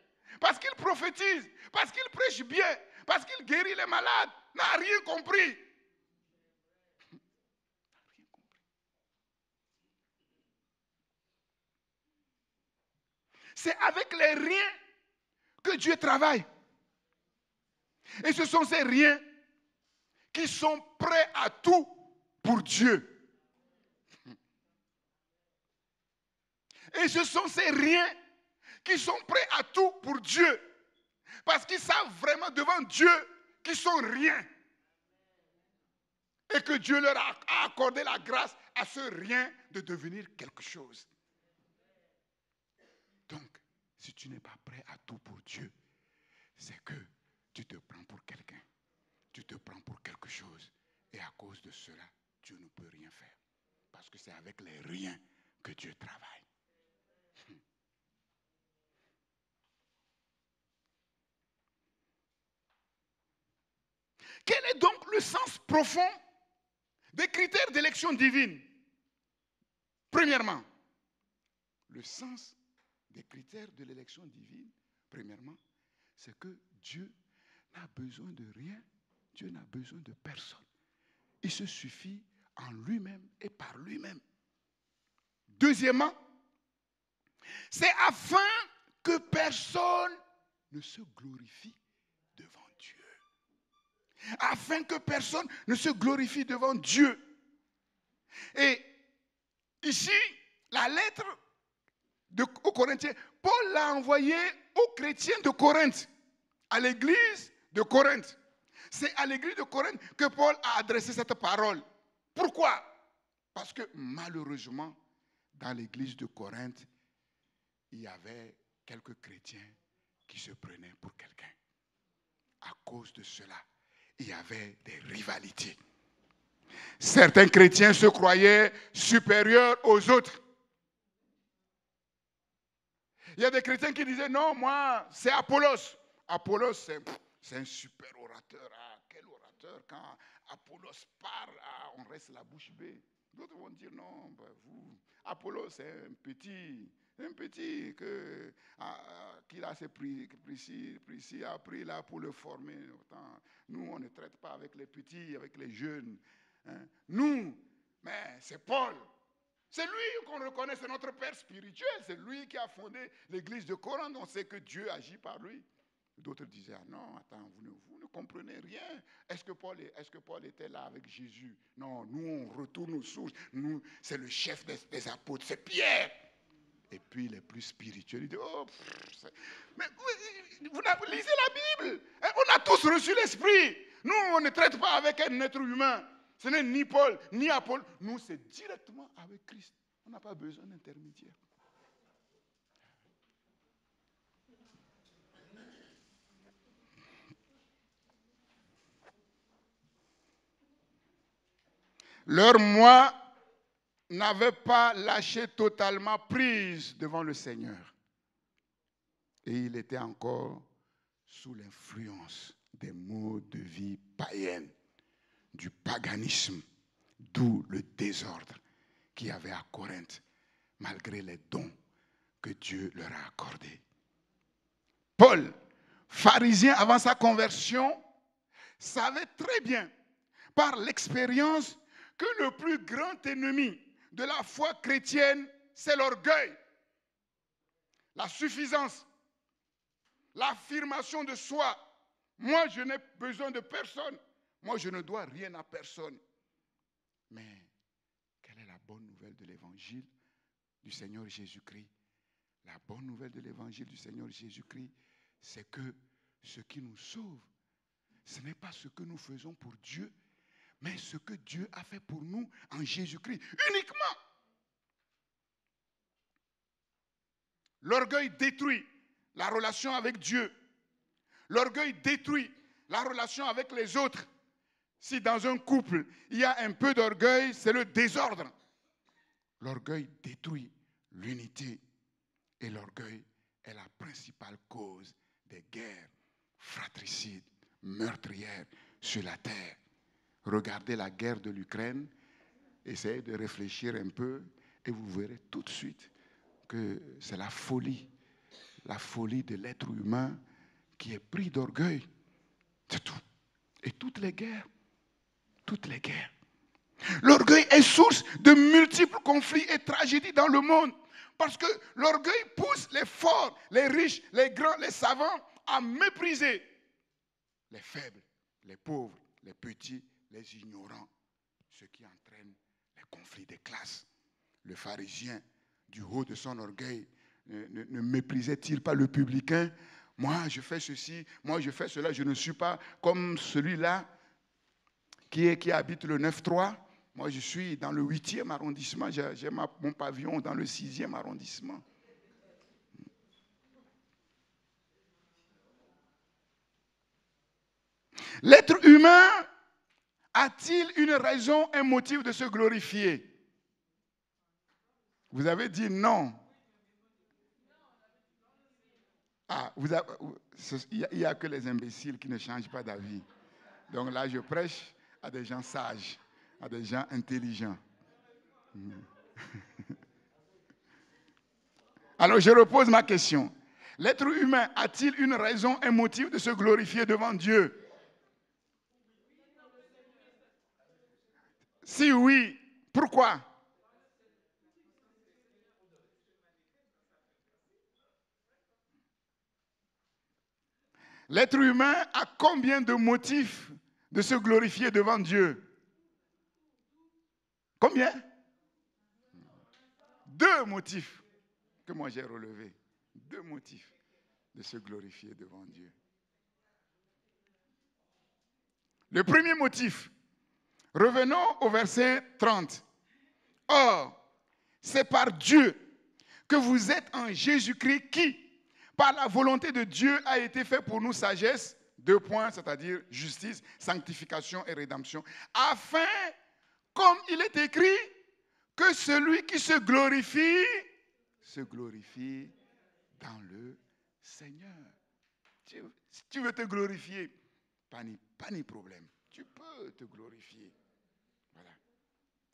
parce qu'il prophétise, parce qu'il prêche bien, parce qu'il guérit les malades, n'a rien compris. N'a rien compris. C'est avec les riens que Dieu travaille. Et ce sont ces riens qui sont prêts à tout pour Dieu. Et ce sont ces riens qui sont prêts à tout pour Dieu. Parce qu'ils savent vraiment devant Dieu qu'ils sont rien. Et que Dieu leur a accordé la grâce à ce rien de devenir quelque chose. Donc, si tu n'es pas prêt à tout pour Dieu, c'est que tu te prends pour quelqu'un. Tu te prends pour quelque chose. Et à cause de cela, Dieu ne peut rien faire. Parce que c'est avec les riens que Dieu travaille. Quel est donc le sens profond des critères d'élection divine? Premièrement, le sens des critères de l'élection divine, premièrement, c'est que Dieu n'a besoin de rien, Dieu n'a besoin de personne. Il se suffit en lui-même et par lui-même. Deuxièmement, c'est afin que personne ne se glorifie devant Dieu. Afin que personne ne se glorifie devant Dieu. Et ici, la lettre aux Corinthiens, Paul l'a envoyée aux chrétiens de Corinthe, à l'église de Corinthe. C'est à l'église de Corinthe que Paul a adressé cette parole. Pourquoi? Parce que malheureusement, dans l'église de Corinthe, il y avait quelques chrétiens qui se prenaient pour quelqu'un. à cause de cela, il y avait des rivalités. Certains chrétiens se croyaient supérieurs aux autres. Il y a des chrétiens qui disaient, non, moi, c'est Apollos. Apollos, c'est un super orateur. Ah, quel orateur. Quand Apollos parle, on reste la bouche bée. D'autres vont dire, non, vous, Apollos, c'est un petit qu'il a pris là pour le former. Nous, on ne traite pas avec les petits, avec les jeunes. Hein. Nous, mais c'est Paul. C'est lui qu'on reconnaît, c'est notre père spirituel. C'est lui qui a fondé l'église de Corinthe. On sait que Dieu agit par lui. D'autres disaient, ah non, attends, vous ne comprenez rien. Est-ce que Paul était là avec Jésus? Non, nous, on retourne aux sources. Nous, c'est le chef des apôtres, c'est Pierre. Et puis les plus spirituels, ils disent, oh, mais vous lisez la Bible. On a tous reçu l'Esprit. Nous, on ne traite pas avec un être humain. Ce n'est ni Paul, ni Apollo. Nous, c'est directement avec Christ. On n'a pas besoin d'intermédiaire. Leur moi n'avait pas lâché totalement prise devant le Seigneur. Et il était encore sous l'influence des modes de vie païennes, du paganisme, d'où le désordre qu'il y avait à Corinthe, malgré les dons que Dieu leur a accordés. Paul, pharisien avant sa conversion, savait très bien, par l'expérience, que le plus grand ennemi de la foi chrétienne, c'est l'orgueil, la suffisance, l'affirmation de soi. Moi, je n'ai besoin de personne. Moi, je ne dois rien à personne. Mais quelle est la bonne nouvelle de l'évangile du Seigneur Jésus-Christ? La bonne nouvelle de l'évangile du Seigneur Jésus-Christ, c'est que ce qui nous sauve, ce n'est pas ce que nous faisons pour Dieu, mais ce que Dieu a fait pour nous en Jésus-Christ, uniquement. L'orgueil détruit la relation avec Dieu. L'orgueil détruit la relation avec les autres. Si dans un couple, il y a un peu d'orgueil, c'est le désordre. L'orgueil détruit l'unité. Et l'orgueil est la principale cause des guerres fratricides, meurtrières sur la terre. Regardez la guerre de l'Ukraine, essayez de réfléchir un peu et vous verrez tout de suite que c'est la folie de l'être humain qui est pris d'orgueil. C'est tout. Et toutes les guerres. L'orgueil est source de multiples conflits et tragédies dans le monde. Parce que l'orgueil pousse les forts, les riches, les grands, les savants à mépriser les faibles, les pauvres, les petits, les ignorants. Ce qui entraîne les conflits des classes. Le pharisien, du haut de son orgueil, ne méprisait-il pas le publicain? Moi, je fais ceci, moi, je fais cela. Je ne suis pas comme celui-là qui habite le 9-3. Moi, je suis dans le 8e arrondissement. J'ai mon pavillon dans le 6e arrondissement. L'être humain a-t-il une raison, un motif de se glorifier? Vous avez dit non. Il n'y a que les imbéciles qui ne changent pas d'avis. Donc là, je prêche à des gens sages, à des gens intelligents. Alors, je repose ma question. L'être humain a-t-il une raison, un motif de se glorifier devant Dieu? Si oui, pourquoi? L'être humain a combien de motifs de se glorifier devant Dieu? Combien? 2 motifs que moi j'ai relevés. 2 motifs de se glorifier devant Dieu. Le premier motif, revenons au verset 30. Or, c'est par Dieu que vous êtes en Jésus-Christ qui, par la volonté de Dieu, a été fait pour nous sagesse, 2 points, c'est-à-dire justice, sanctification et rédemption. Afin, comme il est écrit, que celui qui se glorifie dans le Seigneur. Si tu veux te glorifier, pas ni problème. Tu peux te glorifier. Voilà.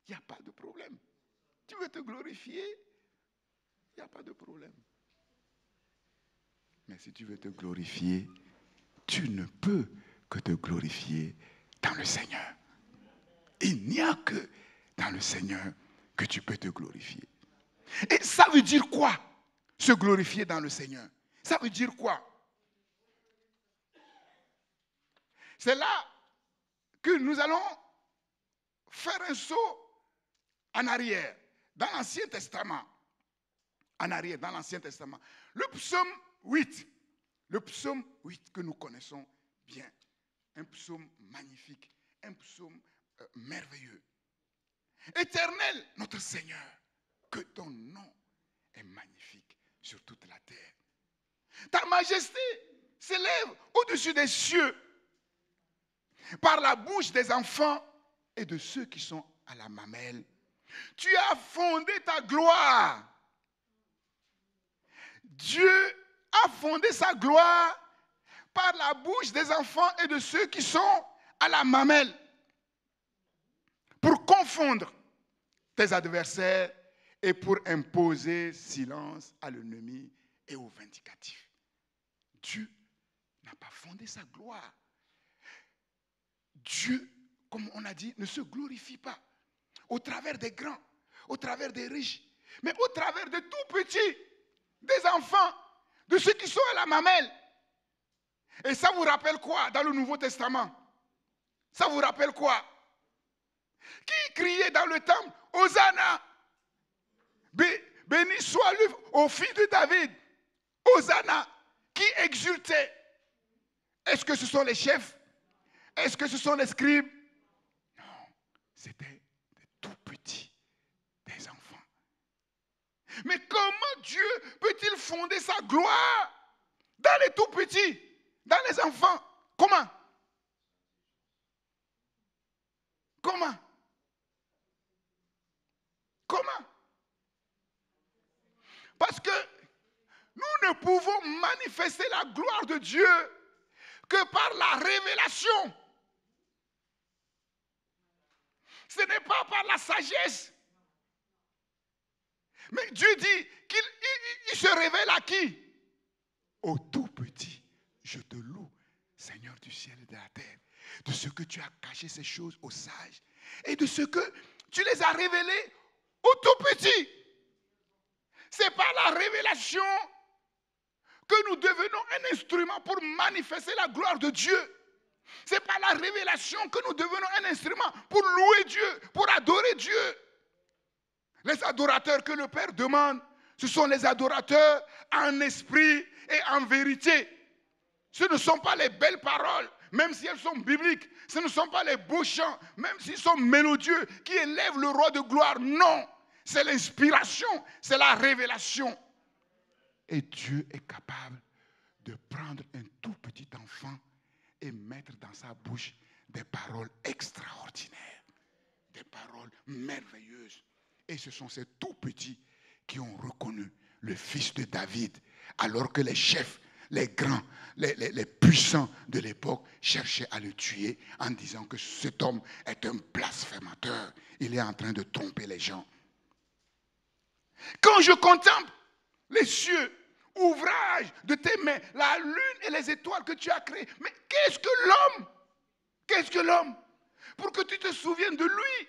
Il n'y a pas de problème. Tu veux te glorifier, il n'y a pas de problème. Mais si tu veux te glorifier, tu ne peux que te glorifier dans le Seigneur. Il n'y a que dans le Seigneur que tu peux te glorifier. Et ça veut dire quoi, se glorifier dans le Seigneur? Ça veut dire quoi? C'est là que nous allons faire un saut en arrière, dans l'Ancien Testament. En arrière, dans l'Ancien Testament. Le psaume 8 que nous connaissons bien. Un psaume magnifique, un psaume merveilleux. Éternel, notre Seigneur, que ton nom est magnifique sur toute la terre. Ta majesté s'élève au-dessus des cieux par la bouche des enfants et de ceux qui sont à la mamelle. Tu as fondé ta gloire. Dieu a fondé sa gloire par la bouche des enfants et de ceux qui sont à la mamelle pour confondre tes adversaires et pour imposer silence à l'ennemi et au vindicatif. Dieu n'a pas fondé sa gloire. Dieu, comme on a dit, ne se glorifie pas au travers des grands, au travers des riches, mais au travers de tout petits, des enfants, de ceux qui sont à la mamelle. Et ça vous rappelle quoi dans le Nouveau Testament? Ça vous rappelle quoi? Qui criait dans le temple, Hosanna, béni soit le au fils de David, Hosanna, qui exultait? Est-ce que ce sont les chefs? Est-ce que ce sont les scribes? Non, c'était des tout petits, des enfants. Mais comment Dieu peut-il fonder sa gloire dans les tout petits, dans les enfants? Comment? Comment? Comment? Parce que nous ne pouvons manifester la gloire de Dieu que par la révélation. Ce n'est pas par la sagesse. Mais Dieu dit qu'il se révèle à qui? Au tout petit. Je te loue, Seigneur du ciel et de la terre, de ce que tu as caché ces choses aux sages et de ce que tu les as révélées aux tout petits. C'est par la révélation que nous devenons un instrument pour manifester la gloire de Dieu. C'est par la révélation que nous devenons un instrument pour louer Dieu, pour adorer Dieu. Les adorateurs que le Père demande, ce sont les adorateurs en esprit et en vérité. Ce ne sont pas les belles paroles, même si elles sont bibliques. Ce ne sont pas les beaux chants, même s'ils sont mélodieux, qui élèvent le roi de gloire. Non, c'est l'inspiration, c'est la révélation. Et Dieu est capable de prendre un tout petit enfant et mettre dans sa bouche des paroles extraordinaires, des paroles merveilleuses. Et ce sont ces tout petits qui ont reconnu le fils de David, alors que les chefs, les grands, les puissants de l'époque cherchaient à le tuer en disant que cet homme est un blasphémateur. Il est en train de tromper les gens. Quand je contemple les cieux, ouvrage de tes mains, la lune et les étoiles que tu as créées, mais qu'est-ce que l'homme? Qu'est-ce que l'homme? Pour que tu te souviennes de lui.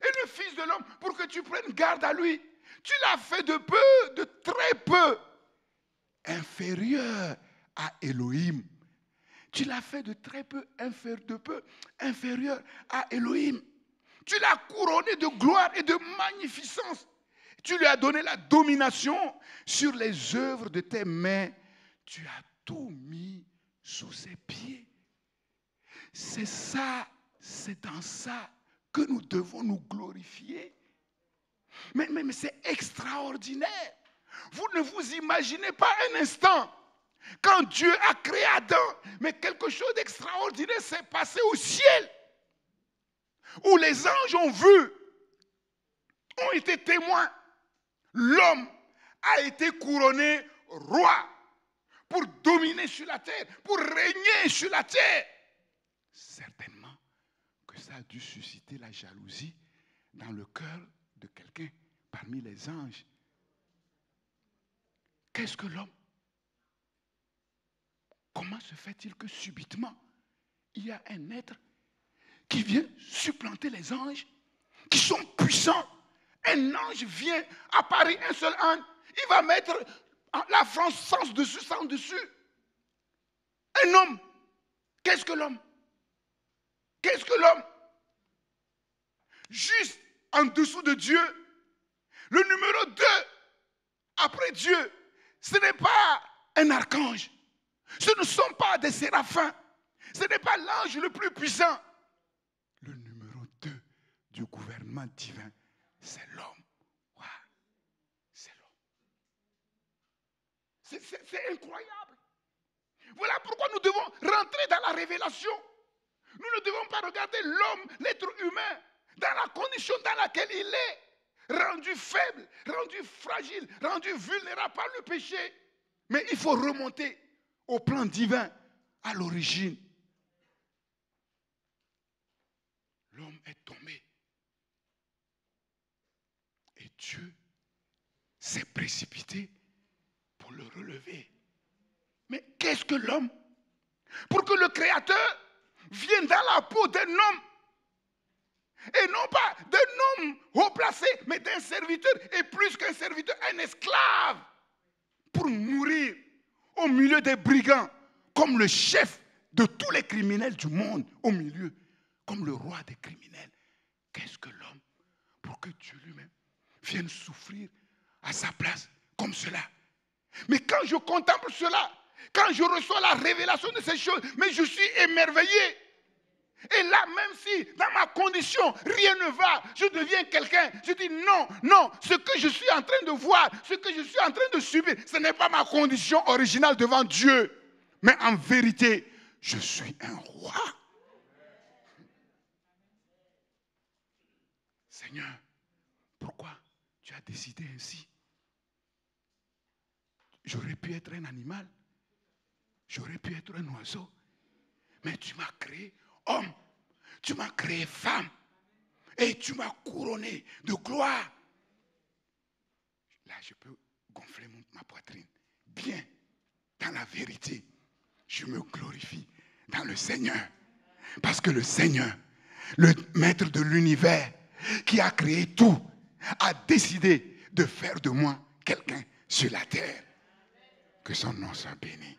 Et le Fils de l'homme, pour que tu prennes garde à lui. Tu l'as fait de peu, de très peu, inférieur à Elohim. Tu l'as fait de très peu, inférieur à Elohim. Tu l'as couronné de gloire et de magnificence. Tu lui as donné la domination sur les œuvres de tes mains. Tu as tout mis sous ses pieds. C'est ça, c'est dans ça que nous devons nous glorifier. Mais c'est extraordinaire. Vous ne vous imaginez pas un instant Quand Dieu a créé Adam, mais quelque chose d'extraordinaire s'est passé au ciel, où les anges ont vu, ont été témoins. L'homme a été couronné roi pour dominer sur la terre, pour régner sur la terre. Certainement que ça a dû susciter la jalousie dans le cœur de quelqu'un parmi les anges. Qu'est-ce que l'homme? Comment se fait-il que subitement, il y a un être qui vient supplanter les anges, qui sont puissants? Un ange vient, apparaît un seul ange, il va mettre la France sans dessus, sans dessus. Un homme, qu'est-ce que l'homme? Qu'est-ce que l'homme? Juste en dessous de Dieu, le numéro 2, après Dieu, ce n'est pas un archange, ce ne sont pas des séraphins, ce n'est pas l'ange le plus puissant. Le numéro 2 du gouvernement divin, c'est l'homme. Wow. C'est l'homme. C'est incroyable. Voilà pourquoi nous devons rentrer dans la révélation. Nous ne devons pas regarder l'homme, l'être humain, dans la condition dans laquelle il est, rendu faible, rendu fragile, rendu vulnérable par le péché. Mais il faut remonter au plan divin, à l'origine. L'homme est tombé. Et Dieu s'est précipité pour le relever. Mais qu'est-ce que l'homme? Pour que le Créateur vienne dans la peau d'un homme, et non pas d'un homme haut placé, mais d'un serviteur, et plus qu'un serviteur, un esclave, pour mourir au milieu des brigands, comme le chef de tous les criminels du monde, au milieu, comme le roi des criminels. Qu'est-ce que l'homme? Pour que Dieu lui-même vienne souffrir à sa place, comme cela. Mais quand je contemple cela, quand je reçois la révélation de ces choses, mais je suis émerveillé. Et là, même si dans ma condition, rien ne va, je deviens quelqu'un, je dis non, non, ce que je suis en train de voir, ce que je suis en train de subir, ce n'est pas ma condition originale devant Dieu. Mais en vérité, je suis un roi. Seigneur, pourquoi tu as décidé ainsi? J'aurais pu être un animal, j'aurais pu être un oiseau, mais tu m'as créé homme, tu m'as créé femme, et tu m'as couronné de gloire. Là, je peux gonfler ma poitrine. Bien, dans la vérité, je me glorifie dans le Seigneur. Parce que le Seigneur, le maître de l'univers, qui a créé tout, a décidé de faire de moi quelqu'un sur la terre. Que son nom soit béni.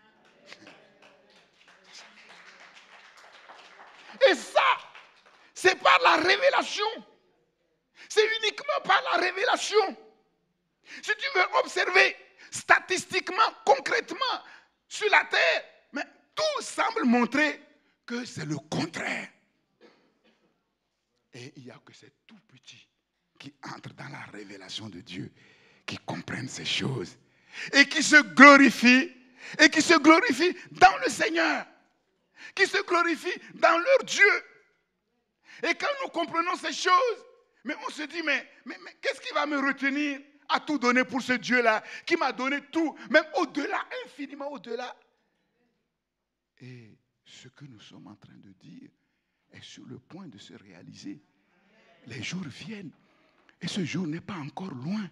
Et ça, c'est par la révélation. C'est uniquement par la révélation. Si tu veux observer statistiquement, concrètement, sur la terre, mais tout semble montrer que c'est le contraire. Et il n'y a que ces tout petits qui entrent dans la révélation de Dieu, qui comprennent ces choses, et qui se glorifient, dans le Seigneur, qui se glorifient dans leur Dieu. Et quand nous comprenons ces choses, mais on se dit, mais qu'est-ce qui va me retenir à tout donner pour ce Dieu-là, qui m'a donné tout, même au-delà, infiniment au-delà. Et ce que nous sommes en train de dire est sur le point de se réaliser. Les jours viennent, et ce jour n'est pas encore loin,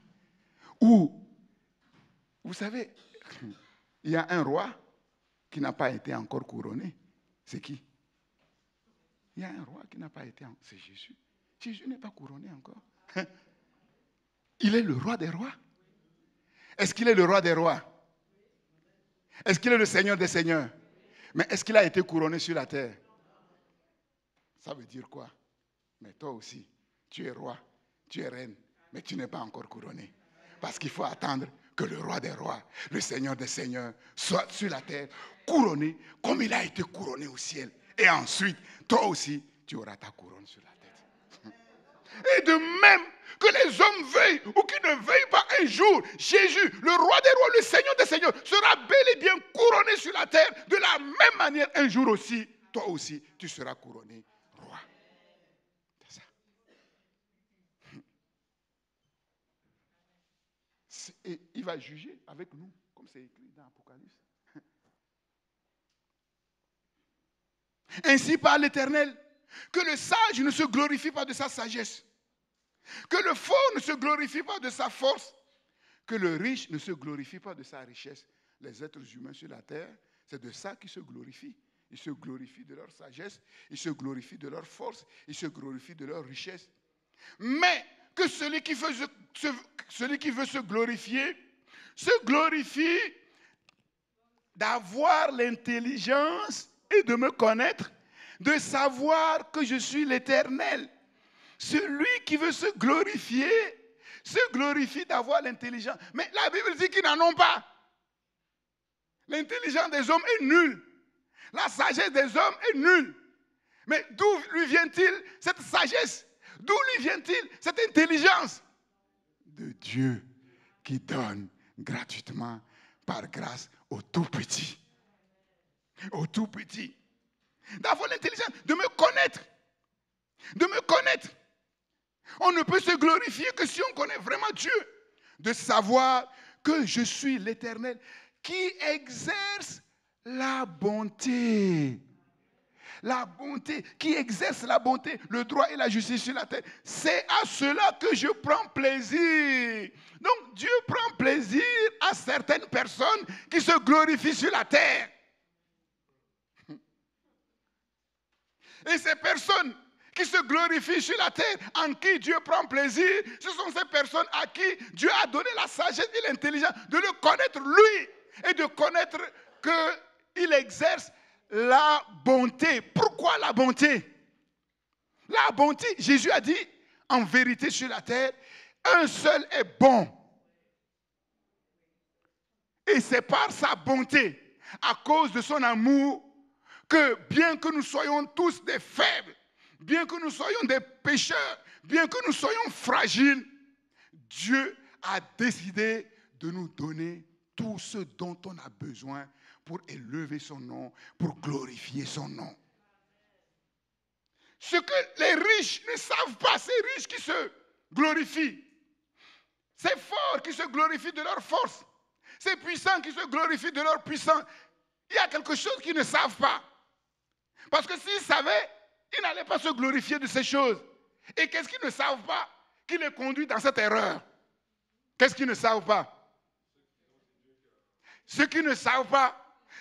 où, vous savez, il y a un roi qui n'a pas été encore couronné. C'est qui? Il y a un roi qui n'a pas été... C'est Jésus. Jésus n'est pas couronné encore. Il est le roi des rois. Est-ce qu'il est le roi des rois? Est-ce qu'il est le Seigneur des seigneurs? Mais est-ce qu'il a été couronné sur la terre? Ça veut dire quoi? Mais toi aussi, tu es roi, tu es reine, mais tu n'es pas encore couronné. Parce qu'il faut attendre que le roi des rois, le Seigneur des seigneurs, soit sur la terre, couronné comme il a été couronné au ciel. Et ensuite, toi aussi, tu auras ta couronne sur la tête. Et de même que les hommes veuillent ou qu'ils ne veuillent pas, un jour, Jésus, le roi des rois, le Seigneur des seigneurs, sera bel et bien couronné sur la terre. De la même manière, un jour aussi, toi aussi, tu seras couronné roi. C'est ça. Et il va juger avec nous, comme c'est écrit dans l'Apocalypse. Ainsi parle l'Éternel, que le sage ne se glorifie pas de sa sagesse, que le fort ne se glorifie pas de sa force, que le riche ne se glorifie pas de sa richesse. Les êtres humains sur la terre, c'est de ça qu'ils se glorifient. Ils se glorifient de leur sagesse, ils se glorifient de leur force, ils se glorifient de leur richesse. Mais que celui qui veut se glorifier, se glorifie d'avoir l'intelligence et de me connaître, de savoir que je suis l'Éternel. Celui qui veut se glorifie d'avoir l'intelligence. Mais la Bible dit qu'ils n'en ont pas. L'intelligence des hommes est nulle. La sagesse des hommes est nulle. Mais d'où lui vient-il cette sagesse? D'où lui vient-il cette intelligence? De Dieu qui donne gratuitement, par grâce, aux tout petits. Aux tout petits. D'avoir l'intelligence, de me connaître. De me connaître. On ne peut se glorifier que si on connaît vraiment Dieu. De savoir que je suis l'Éternel qui exerce la bonté. La bonté, qui exerce la bonté, le droit et la justice sur la terre. C'est à cela que je prends plaisir. Donc Dieu prend plaisir à certaines personnes qui se glorifient sur la terre. Et ces personnes qui se glorifient sur la terre, en qui Dieu prend plaisir, ce sont ces personnes à qui Dieu a donné la sagesse et l'intelligence de le connaître lui et de connaître qu'il exerce la bonté. Pourquoi la bonté? La bonté, Jésus a dit, en vérité sur la terre, un seul est bon. Et c'est par sa bonté, à cause de son amour, que bien que nous soyons tous des faibles, bien que nous soyons des pécheurs, bien que nous soyons fragiles, Dieu a décidé de nous donner tout ce dont on a besoin pour élever son nom, pour glorifier son nom. Ce que les riches ne savent pas, ces riches qui se glorifient, ces forts qui se glorifient de leur force, ces puissants qui se glorifient de leur puissance, il y a quelque chose qu'ils ne savent pas. Parce que s'ils savaient, ils n'allaient pas se glorifier de ces choses. Et qu'est-ce qu'ils ne savent pas qui les conduit dans cette erreur? Qu'est-ce qu'ils ne savent pas? Ce qu'ils ne savent pas,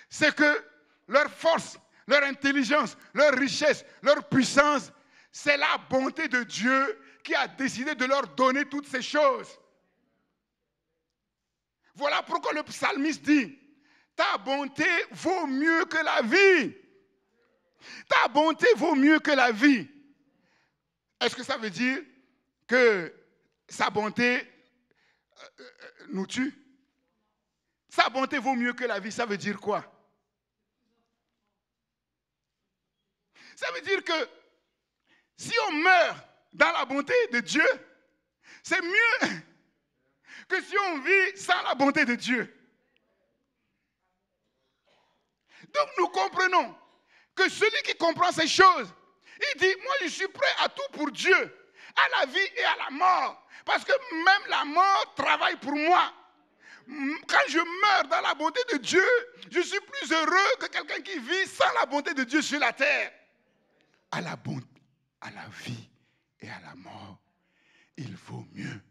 c'est que leur force, leur intelligence, leur richesse, leur puissance, c'est la bonté de Dieu qui a décidé de leur donner toutes ces choses. Voilà pourquoi le psalmiste dit, ta bonté vaut mieux que la vie. Ta bonté vaut mieux que la vie. Est-ce que ça veut dire que sa bonté nous tue? Sa bonté vaut mieux que la vie, ça veut dire quoi? Ça veut dire que si on meurt dans la bonté de Dieu, c'est mieux que si on vit sans la bonté de Dieu. Donc nous comprenons que celui qui comprend ces choses, il dit, moi je suis prêt à tout pour Dieu, à la vie et à la mort. Parce que même la mort travaille pour moi. Quand je meurs dans la bonté de Dieu, je suis plus heureux que quelqu'un qui vit sans la bonté de Dieu sur la terre. À la bonté, à la vie et à la mort, il vaut mieux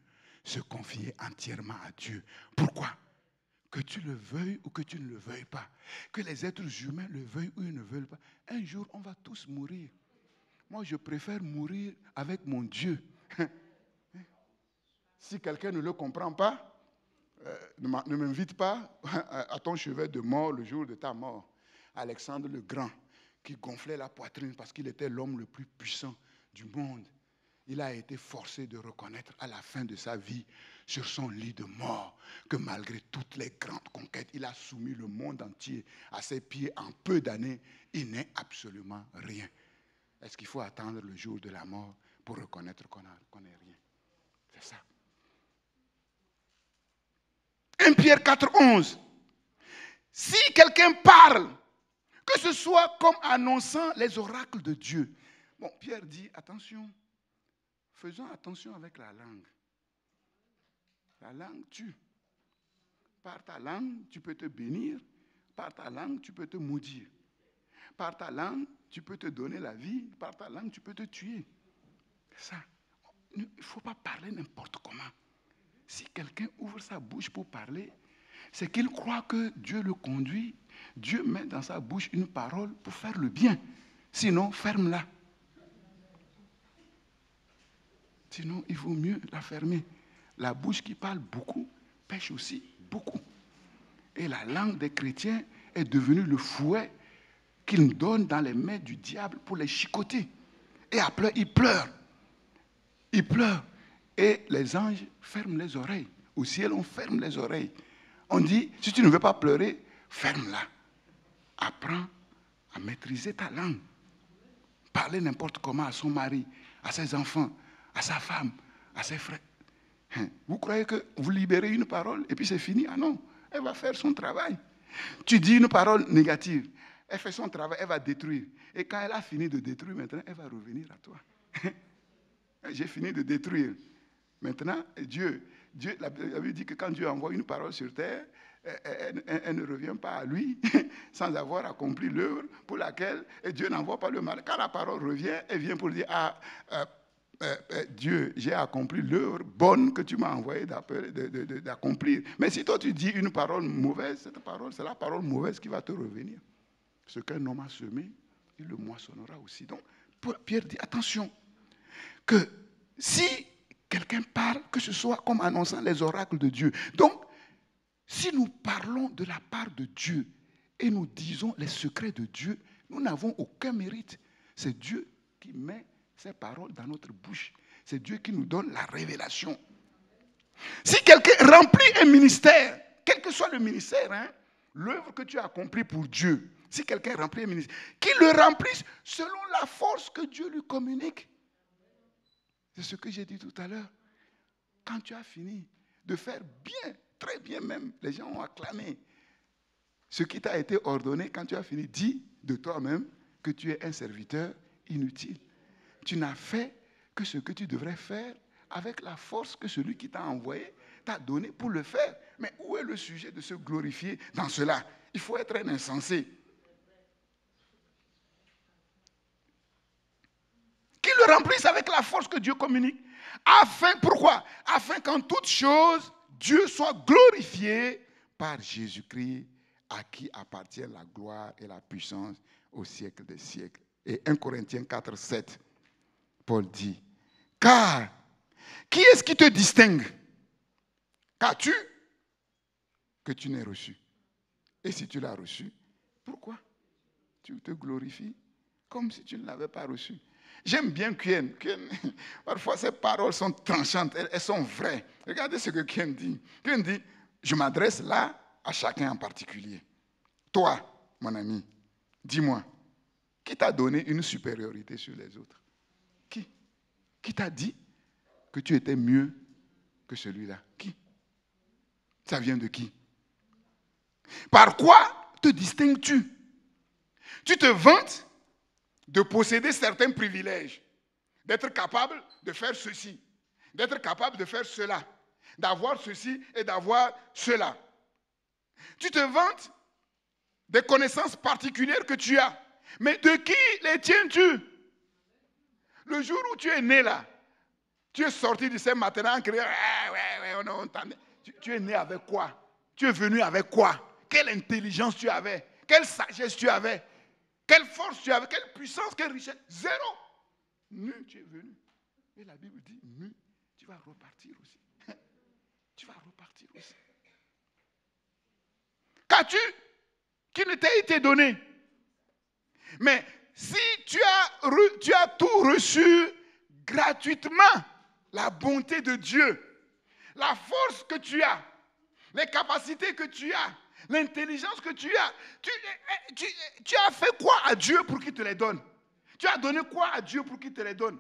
se confier entièrement à Dieu. Pourquoi? Que tu le veuilles ou que tu ne le veuilles pas, que les êtres humains le veuillent ou ils ne veulent pas, un jour on va tous mourir. Moi je préfère mourir avec mon Dieu. Si quelqu'un ne le comprend pas, ne m'invite pas à ton chevet de mort le jour de ta mort. Alexandre le Grand, qui gonflait la poitrine parce qu'il était l'homme le plus puissant du monde, il a été forcé de reconnaître à la fin de sa vie, sur son lit de mort, que malgré toutes les grandes conquêtes, il a soumis le monde entier à ses pieds en peu d'années. Il n'est absolument rien. Est-ce qu'il faut attendre le jour de la mort pour reconnaître qu'on n'est rien. C'est ça. 1 Pierre 4, 11. Si quelqu'un parle, que ce soit comme annonçant les oracles de Dieu. Bon, Pierre dit, attention, faisons attention avec la langue. La langue tue. Par ta langue, tu peux te bénir. Par ta langue, tu peux te maudire. Par ta langue, tu peux te donner la vie. Par ta langue, tu peux te tuer. C'est ça. Il ne faut pas parler n'importe comment. Si quelqu'un ouvre sa bouche pour parler, c'est qu'il croit que Dieu le conduit. Dieu met dans sa bouche une parole pour faire le bien. Sinon, ferme-la. Sinon, il vaut mieux la fermer. La bouche qui parle beaucoup pêche aussi beaucoup. Et la langue des chrétiens est devenue le fouet qu'ils donnent dans les mains du diable pour les chicoter. Et après, ils pleurent. Ils pleurent. Et les anges ferment les oreilles. Au ciel, on ferme les oreilles. On dit, si tu ne veux pas pleurer, ferme-la. Apprends à maîtriser ta langue. Parler n'importe comment à son mari, à ses enfants, à sa femme, à ses frères. Vous croyez que vous libérez une parole et puis c'est fini? Ah non, elle va faire son travail. Tu dis une parole négative, elle fait son travail, elle va détruire. Et quand elle a fini de détruire, maintenant, elle va revenir à toi. J'ai fini de détruire. Maintenant, la Bible dit que quand Dieu envoie une parole sur terre, elle ne revient pas à lui sans avoir accompli l'œuvre pour laquelle Dieu n'envoie pas le mal. Quand la parole revient, elle vient pour dire, Dieu, j'ai accompli l'œuvre bonne que tu m'as envoyé d'accomplir. Mais si toi tu dis une parole mauvaise, cette parole, c'est la parole mauvaise qui va te revenir. Ce qu'un homme a semé, il le moissonnera aussi. Donc, Pierre dit, attention, que si quelqu'un parle, que ce soit comme annonçant les oracles de Dieu. Donc, si nous parlons de la part de Dieu et nous disons les secrets de Dieu, nous n'avons aucun mérite. C'est Dieu qui met ces paroles dans notre bouche. C'est Dieu qui nous donne la révélation. Si quelqu'un remplit un ministère, quel que soit le ministère, l'œuvre que tu as accomplie pour Dieu, si quelqu'un remplit un ministère, qu'il le remplisse selon la force que Dieu lui communique. C'est ce que j'ai dit tout à l'heure. Quand tu as fini de faire bien, très bien même, les gens ont acclamé. Ce qui t'a été ordonné, quand tu as fini, dis de toi-même que tu es un serviteur inutile. Tu n'as fait que ce que tu devrais faire avec la force que celui qui t'a envoyé t'a donné pour le faire. Mais où est le sujet de se glorifier dans cela? Il faut être un insensé. Qu'il le remplisse avec la force que Dieu communique. Pourquoi? Afin qu'en toute chose, Dieu soit glorifié par Jésus-Christ, à qui appartient la gloire et la puissance au siècle des siècles. Et 1 Corinthiens 4, 7, Paul dit, car qui est-ce qui te distingue? Qu'as-tu que tu n'aies reçu? Et si tu l'as reçu, pourquoi tu te glorifies comme si tu ne l'avais pas reçu? J'aime bien Kien. Parfois, ses paroles sont tranchantes, elles sont vraies. Regardez ce que Kien dit. Kien dit, je m'adresse là à chacun en particulier. Toi, mon ami, dis-moi, qui t'a donné une supériorité sur les autres? Qui t'a dit que tu étais mieux que celui-là? Qui? Ça vient de qui? Par quoi te distingues-tu? Tu te vantes de posséder certains privilèges, d'être capable de faire ceci, d'être capable de faire cela, d'avoir ceci et d'avoir cela. Tu te vantes des connaissances particulières que tu as, mais de qui les tiens-tu? Le jour où tu es né là, tu es sorti de ces maternelles en criant, on t'en... Tu es né avec quoi? Tu es venu avec quoi? Quelle intelligence tu avais? Quelle sagesse tu avais? Quelle force tu avais? Quelle puissance? Quelle richesse? Zéro. Nu, tu es venu. Et la Bible dit, nu, tu vas repartir aussi. Tu vas repartir aussi. Qu'as-tu qui ne t'a été donné? Mais si tu as tout reçu gratuitement, la bonté de Dieu, la force que tu as, les capacités que tu as, l'intelligence que tu as, tu as fait quoi à Dieu pour qu'il te les donne? Tu as donné quoi à Dieu pour qu'il te les donne?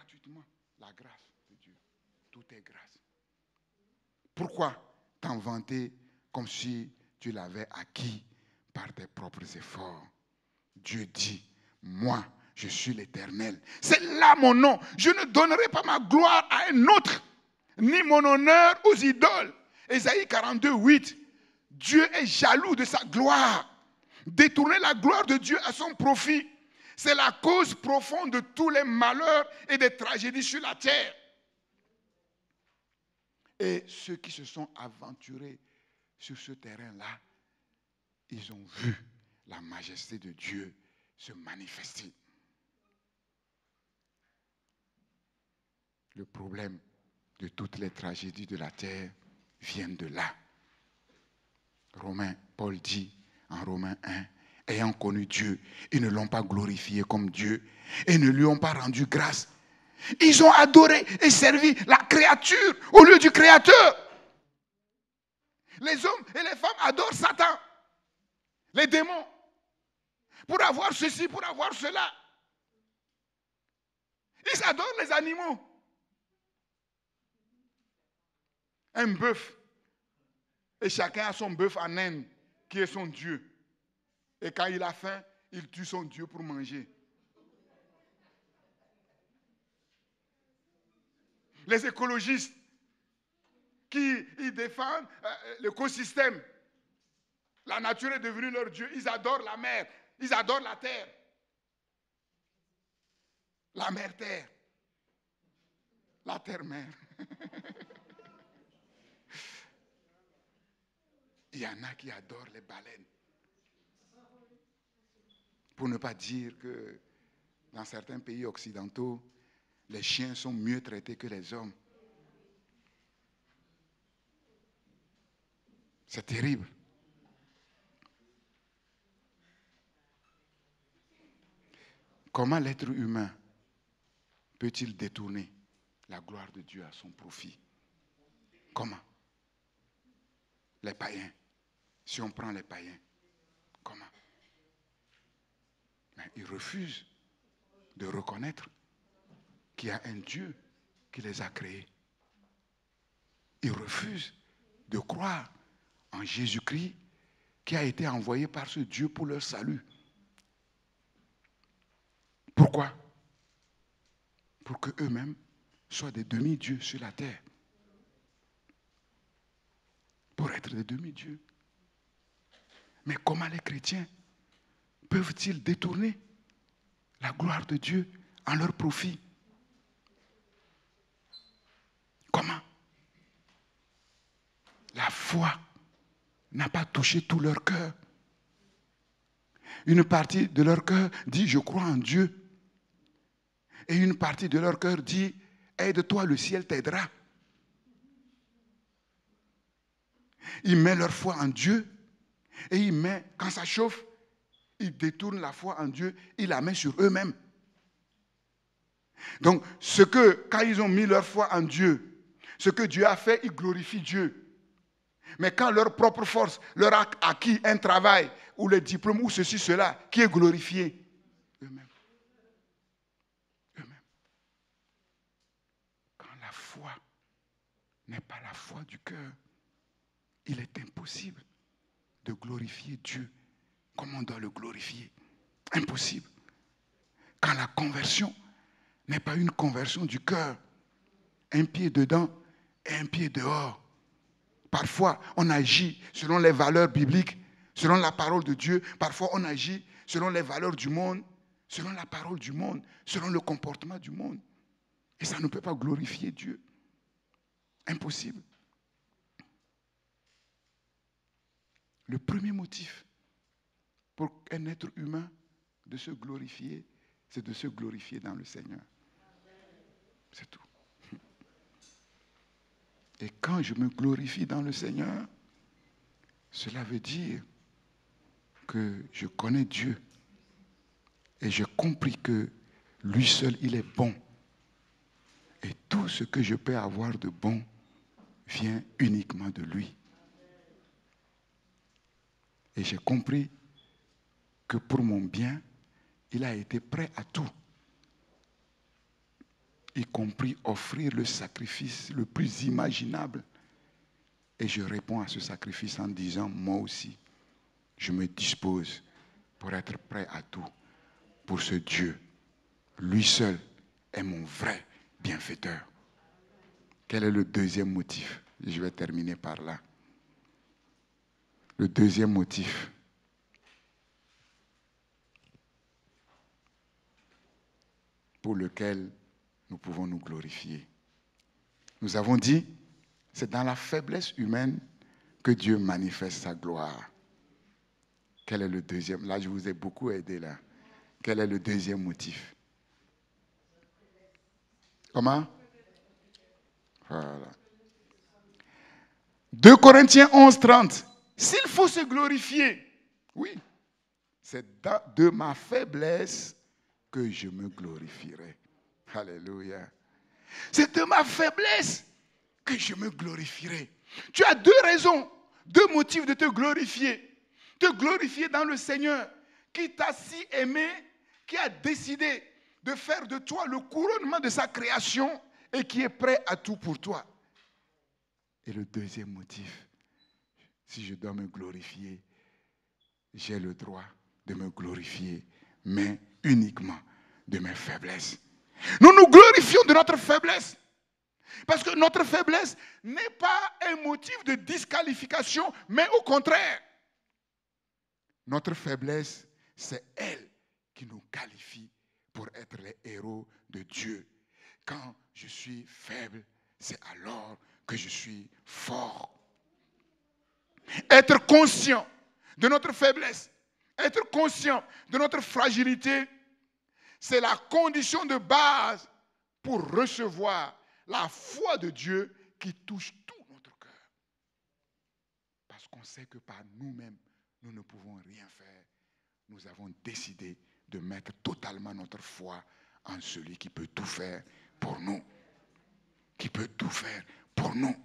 gratuitement la grâce de Dieu. Tout est grâce. Pourquoi t'en vanter comme si tu l'avais acquis par tes propres efforts? Dieu dit, moi, je suis l'Éternel. C'est là mon nom. Je ne donnerai pas ma gloire à un autre, ni mon honneur aux idoles. Ésaïe 42, 8. Dieu est jaloux de sa gloire. Détourner la gloire de Dieu à son profit, c'est la cause profonde de tous les malheurs et des tragédies sur la terre. Et ceux qui se sont aventurés sur ce terrain-là, ils ont vu la majesté de Dieu se manifester. Le problème de toutes les tragédies de la terre vient de là. Paul dit en Romains 1, ayant connu Dieu, ils ne l'ont pas glorifié comme Dieu et ne lui ont pas rendu grâce. Ils ont adoré et servi la créature au lieu du Créateur. Les hommes et les femmes adorent Satan, les démons, pour avoir ceci, pour avoir cela. Ils adorent les animaux. Un bœuf, et chacun a son bœuf en Inde, qui est son Dieu. Et quand il a faim, il tue son Dieu pour manger. Les écologistes qui ils défendent l'écosystème. La nature est devenue leur Dieu. Ils adorent la mer. Ils adorent la terre. La mer-terre. La terre-mer. Il y en a qui adorent les baleines. Pour ne pas dire que dans certains pays occidentaux, les chiens sont mieux traités que les hommes. C'est terrible. Comment l'être humain peut-il détourner la gloire de Dieu à son profit? Comment? Les païens. Si on prend les païens, comment? Mais ils refusent de reconnaître qu'il y a un Dieu qui les a créés. Ils refusent de croire en Jésus-Christ qui a été envoyé par ce Dieu pour leur salut. Pourquoi? Pour qu'eux-mêmes soient des demi-dieux sur la terre. Pour être des demi-dieux. Mais comment les chrétiens peuvent-ils détourner la gloire de Dieu en leur profit? Comment? La foi n'a pas touché tout leur cœur. Une partie de leur cœur dit « je crois en Dieu ». Et une partie de leur cœur dit « aide-toi, le ciel t'aidera ». Ils mettent leur foi en Dieu et quand ça chauffe, ils détournent la foi en Dieu, ils la mettent sur eux-mêmes. Donc, quand ils ont mis leur foi en Dieu, ce que Dieu a fait, ils glorifient Dieu. Mais quand leur propre force leur a acquis un travail, ou le diplôme, ou ceci, cela, qui est glorifié? Eux-mêmes. Eux-mêmes. Quand la foi n'est pas la foi du cœur, il est impossible de glorifier Dieu comme on doit le glorifier. Impossible. Quand la conversion n'est pas une conversion du cœur, un pied dedans et un pied dehors. Parfois, on agit selon les valeurs bibliques, selon la parole de Dieu. Parfois, on agit selon les valeurs du monde, selon la parole du monde, selon le comportement du monde. Et ça ne peut pas glorifier Dieu. Impossible. Le premier motif pour un être humain de se glorifier, c'est de se glorifier dans le Seigneur. C'est tout. Et quand je me glorifie dans le Seigneur, cela veut dire que je connais Dieu et j'ai compris que lui seul, il est bon. Et tout ce que je peux avoir de bon vient uniquement de lui. Et j'ai compris que pour mon bien, il a été prêt à tout. y compris offrir le sacrifice le plus imaginable. Et je réponds à ce sacrifice en disant, moi aussi, je me dispose pour être prêt à tout pour ce Dieu. Lui seul est mon vrai bienfaiteur. Quel est le deuxième motif? Je vais terminer par là. Le deuxième motif, pour lequel nous pouvons nous glorifier. Nous avons dit, c'est dans la faiblesse humaine que Dieu manifeste sa gloire. Quel est le deuxième? Là, je vous ai beaucoup aidé là. Quel est le deuxième motif? Comment? Voilà. 2 Corinthiens 11, 30. S'il faut se glorifier, oui, c'est de ma faiblesse que je me glorifierai. Alléluia. C'est de ma faiblesse que je me glorifierai. Tu as deux raisons, deux motifs de te glorifier. Te glorifier dans le Seigneur qui t'a si aimé, qui a décidé de faire de toi le couronnement de sa création et qui est prêt à tout pour toi. Et le deuxième motif, si je dois me glorifier, j'ai le droit de me glorifier, mais uniquement de mes faiblesses. Nous nous glorifions de notre faiblesse. Parce que notre faiblesse n'est pas un motif de disqualification, mais au contraire. Notre faiblesse, c'est elle qui nous qualifie pour être les héros de Dieu. Quand je suis faible, c'est alors que je suis fort. Être conscient de notre faiblesse, être conscient de notre fragilité, c'est la condition de base pour recevoir la foi de Dieu qui touche tout notre cœur. Parce qu'on sait que par nous-mêmes, nous ne pouvons rien faire. Nous avons décidé de mettre totalement notre foi en celui qui peut tout faire pour nous. Qui peut tout faire pour nous.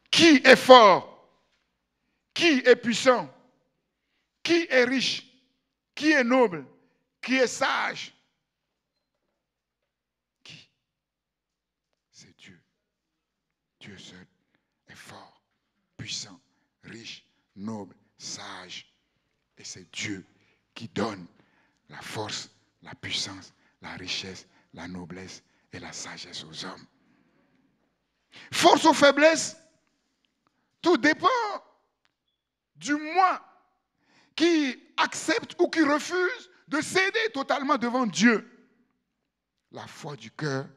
Qui est fort? Qui est puissant? Qui est riche? Qui est noble? Qui est sage? Qui? C'est Dieu. Dieu seul est fort, puissant, riche, noble, sage. Et c'est Dieu qui donne la force, la puissance, la richesse, la noblesse et la sagesse aux hommes. Force ou faiblesse, tout dépend du moi qui accepte ou qui refuse de céder totalement devant Dieu. La foi du cœur,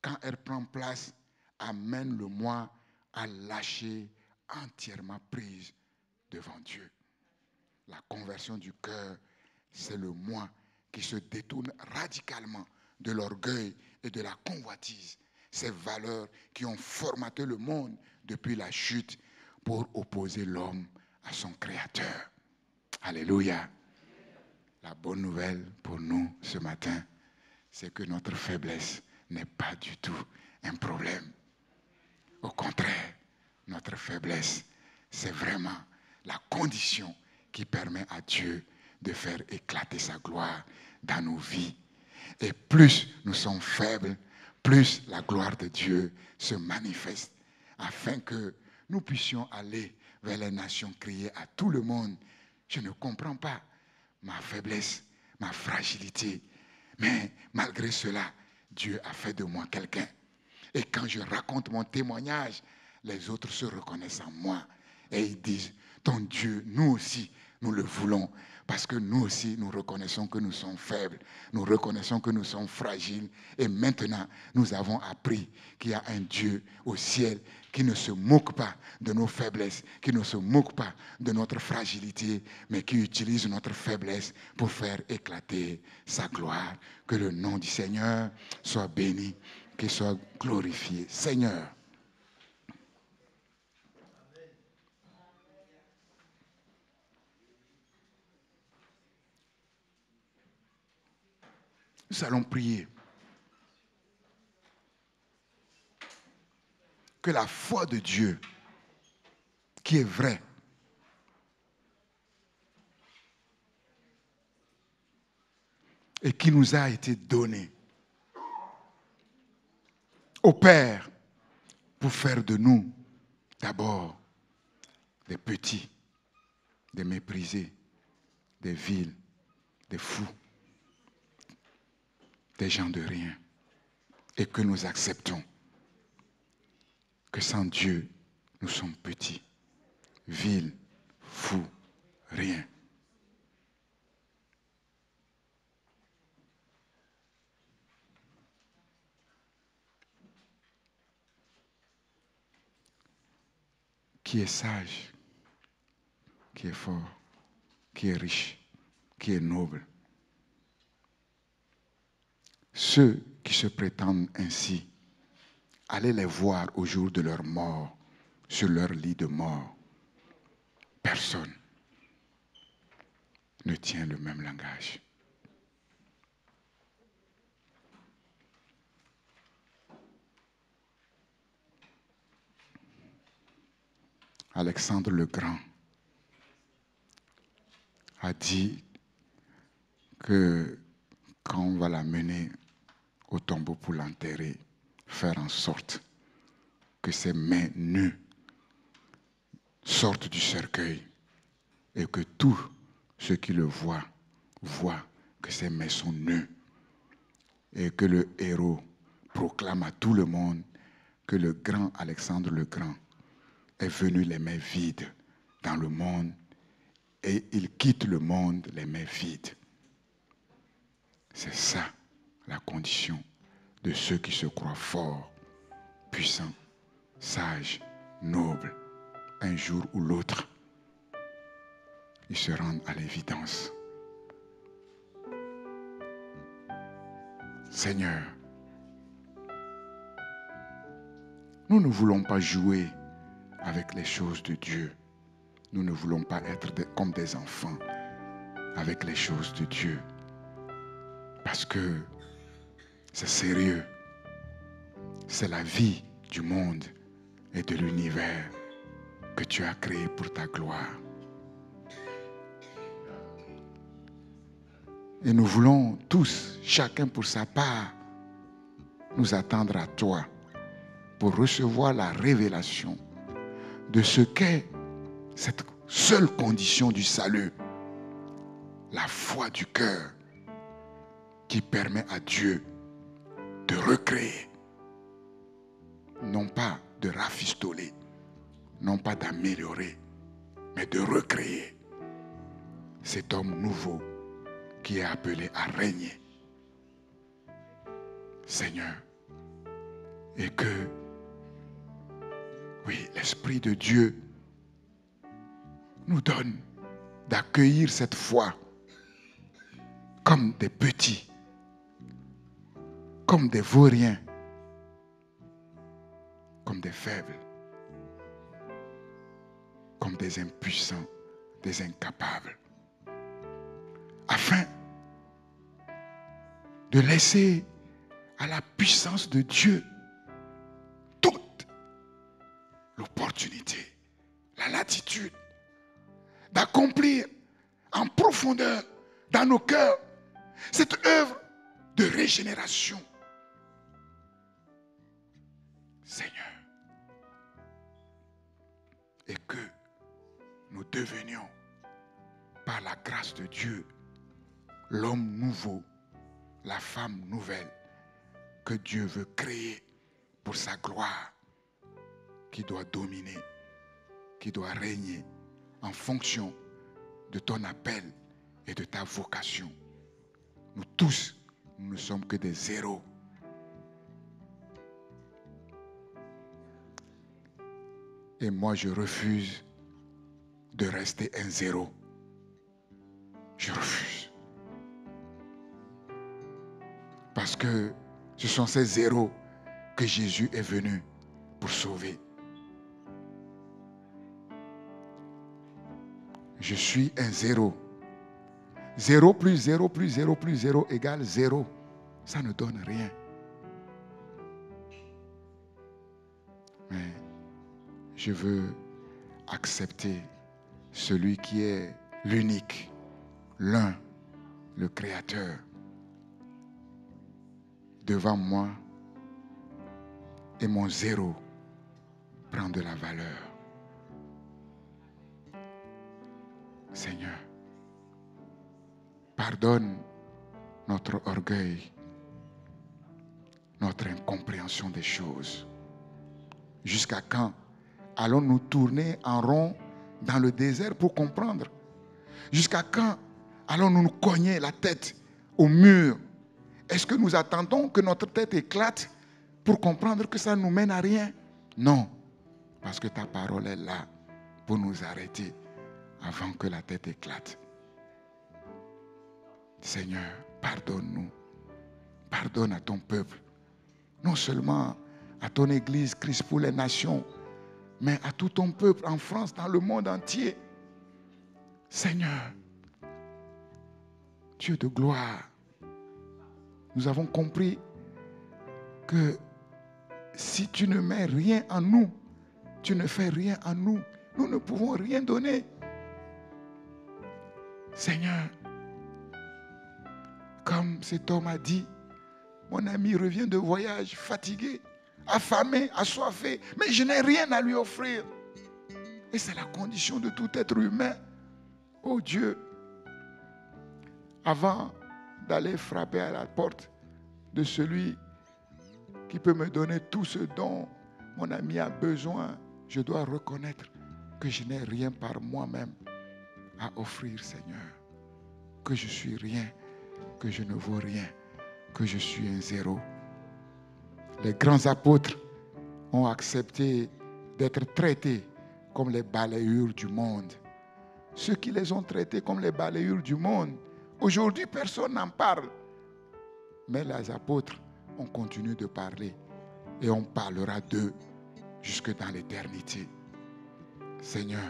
quand elle prend place, amène le moi à lâcher entièrement prise devant Dieu. La conversion du cœur, c'est le moi qui se détourne radicalement de l'orgueil et de la convoitise, ces valeurs qui ont formaté le monde depuis la chute pour opposer l'homme à son Créateur. Alléluia. La bonne nouvelle pour nous ce matin, c'est que notre faiblesse n'est pas du tout un problème. Au contraire, notre faiblesse, c'est vraiment la condition qui permet à Dieu de faire éclater sa gloire dans nos vies. Et plus nous sommes faibles, plus la gloire de Dieu se manifeste, afin que nous puissions aller vers les nations, crier à tout le monde, je ne comprends pas ma faiblesse, ma fragilité, mais malgré cela, Dieu a fait de moi quelqu'un. Et quand je raconte mon témoignage, les autres se reconnaissent en moi et ils disent, ton Dieu, nous aussi, nous le voulons. Parce que nous aussi, nous reconnaissons que nous sommes faibles. Nous reconnaissons que nous sommes fragiles. Et maintenant, nous avons appris qu'il y a un Dieu au ciel qui ne se moque pas de nos faiblesses, qui ne se moque pas de notre fragilité, mais qui utilise notre faiblesse pour faire éclater sa gloire. Que le nom du Seigneur soit béni, qu'il soit glorifié. Seigneur, nous allons prier que la foi de Dieu, qui est vraie, et qui nous a été donnée, au Père pour faire de nous d'abord des petits, des méprisés, des vils, des fous, des gens de rien, et que nous acceptons que sans Dieu, nous sommes petits, vils, fous, rien. Qui est sage, qui est fort, qui est riche, qui est noble. Ceux qui se prétendent ainsi, allez les voir au jour de leur mort, sur leur lit de mort. Personne ne tient le même langage. Alexandre le Grand a dit que quand on va l'amener au tombeau pour l'enterrer, faire en sorte que ses mains nues sortent du cercueil et que tous ceux qui le voient que ses mains sont nues et que le héros proclame à tout le monde que le grand Alexandre le Grand est venu les mains vides dans le monde et il quitte le monde les mains vides. C'est ça la condition de ceux qui se croient forts, puissants, sages, nobles. Un jour ou l'autre, ils se rendent à l'évidence. Seigneur, nous ne voulons pas jouer avec les choses de Dieu. Nous ne voulons pas être comme des enfants avec les choses de Dieu. Parce que c'est sérieux. C'est la vie du monde et de l'univers que tu as créé pour ta gloire. Et nous voulons tous, chacun pour sa part, nous attendre à toi pour recevoir la révélation de ce qu'est cette seule condition du salut, la foi du cœur qui permet à Dieu de recréer, non pas de rafistoler, non pas d'améliorer, mais de recréer cet homme nouveau qui est appelé à régner. Seigneur, et que, oui, l'Esprit de Dieu nous donne d'accueillir cette foi comme des petits, comme des vauriens, comme des faibles, comme des impuissants, des incapables, afin de laisser à la puissance de Dieu toute l'opportunité, la latitude d'accomplir en profondeur dans nos cœurs cette œuvre de régénération. Seigneur, et que nous devenions, par la grâce de Dieu, l'homme nouveau, la femme nouvelle que Dieu veut créer pour sa gloire, qui doit dominer, qui doit régner en fonction de ton appel et de ta vocation. Nous tous, nous ne sommes que des zéros. Et moi, je refuse de rester un zéro. Je refuse. Parce que ce sont ces zéros que Jésus est venu pour sauver. Je suis un zéro. 0 plus 0 plus 0 plus 0 égale 0. Ça ne donne rien. Mais je veux accepter celui qui est l'unique, l'un, le Créateur, devant moi et mon zéro prend de la valeur. Seigneur, pardonne notre orgueil, notre incompréhension des choses. Jusqu'à quand allons-nous tourner en rond dans le désert pour comprendre? Jusqu'à quand allons-nous nous cogner la tête au mur? Est-ce que nous attendons que notre tête éclate pour comprendre que ça ne nous mène à rien? Non, parce que ta parole est là pour nous arrêter avant que la tête éclate. Seigneur, pardonne-nous. Pardonne à ton peuple. Non seulement à ton Église, Christ pour les nations, mais à tout ton peuple en France, dans le monde entier. Seigneur, Dieu de gloire, nous avons compris que si tu ne mets rien en nous, tu ne fais rien en nous, nous ne pouvons rien donner. Seigneur, comme cet homme a dit, mon ami revient de voyage fatigué, affamé, assoiffé, mais je n'ai rien à lui offrir. Et c'est la condition de tout être humain. Oh Dieu, avant d'aller frapper à la porte de celui qui peut me donner tout ce dont mon ami a besoin, je dois reconnaître que je n'ai rien par moi-même à offrir, Seigneur. Que je suis rien, que je ne vaux rien, que je suis un zéro. Les grands apôtres ont accepté d'être traités comme les balayures du monde. Ceux qui les ont traités comme les balayures du monde, aujourd'hui personne n'en parle. Mais les apôtres ont continué de parler et on parlera d'eux jusque dans l'éternité. Seigneur,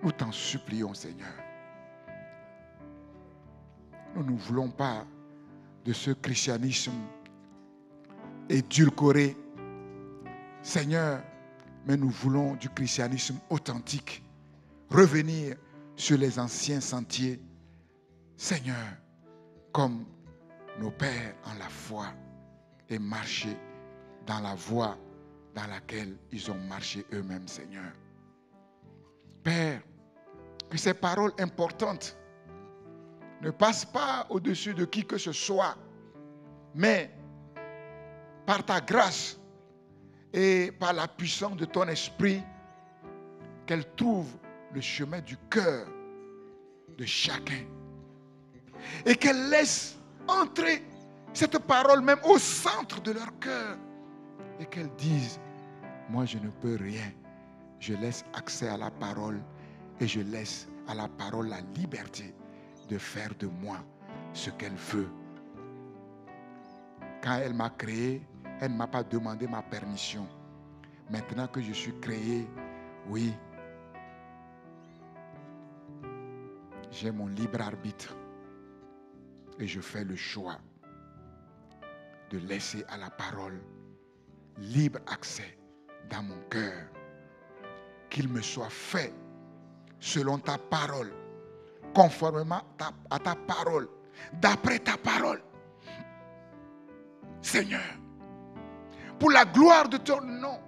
nous t'en supplions, Seigneur. Nous ne voulons pas de ce christianisme édulcoré, Seigneur, mais nous voulons du christianisme authentique. Revenir sur les anciens sentiers, Seigneur, comme nos pères en la foi, et marcher dans la voie dans laquelle ils ont marché eux-mêmes, Seigneur. Père, que ces paroles importantes ne passent pas au-dessus de qui que ce soit, mais par ta grâce et par la puissance de ton esprit, qu'elles trouvent le chemin du cœur de chacun. Et qu'elles laissent entrer cette parole même au centre de leur cœur. Et qu'elles disent, moi je ne peux rien. Je laisse accès à la parole et je laisse à la parole la liberté de faire de moi ce qu'elle veut. Quand elle m'a créé, elle ne m'a pas demandé ma permission. Maintenant que je suis créé, oui, j'ai mon libre arbitre et je fais le choix de laisser à la parole libre accès dans mon cœur. Qu'il me soit fait selon ta parole, conformément à ta parole, d'après ta parole. Seigneur, pour la gloire de ton nom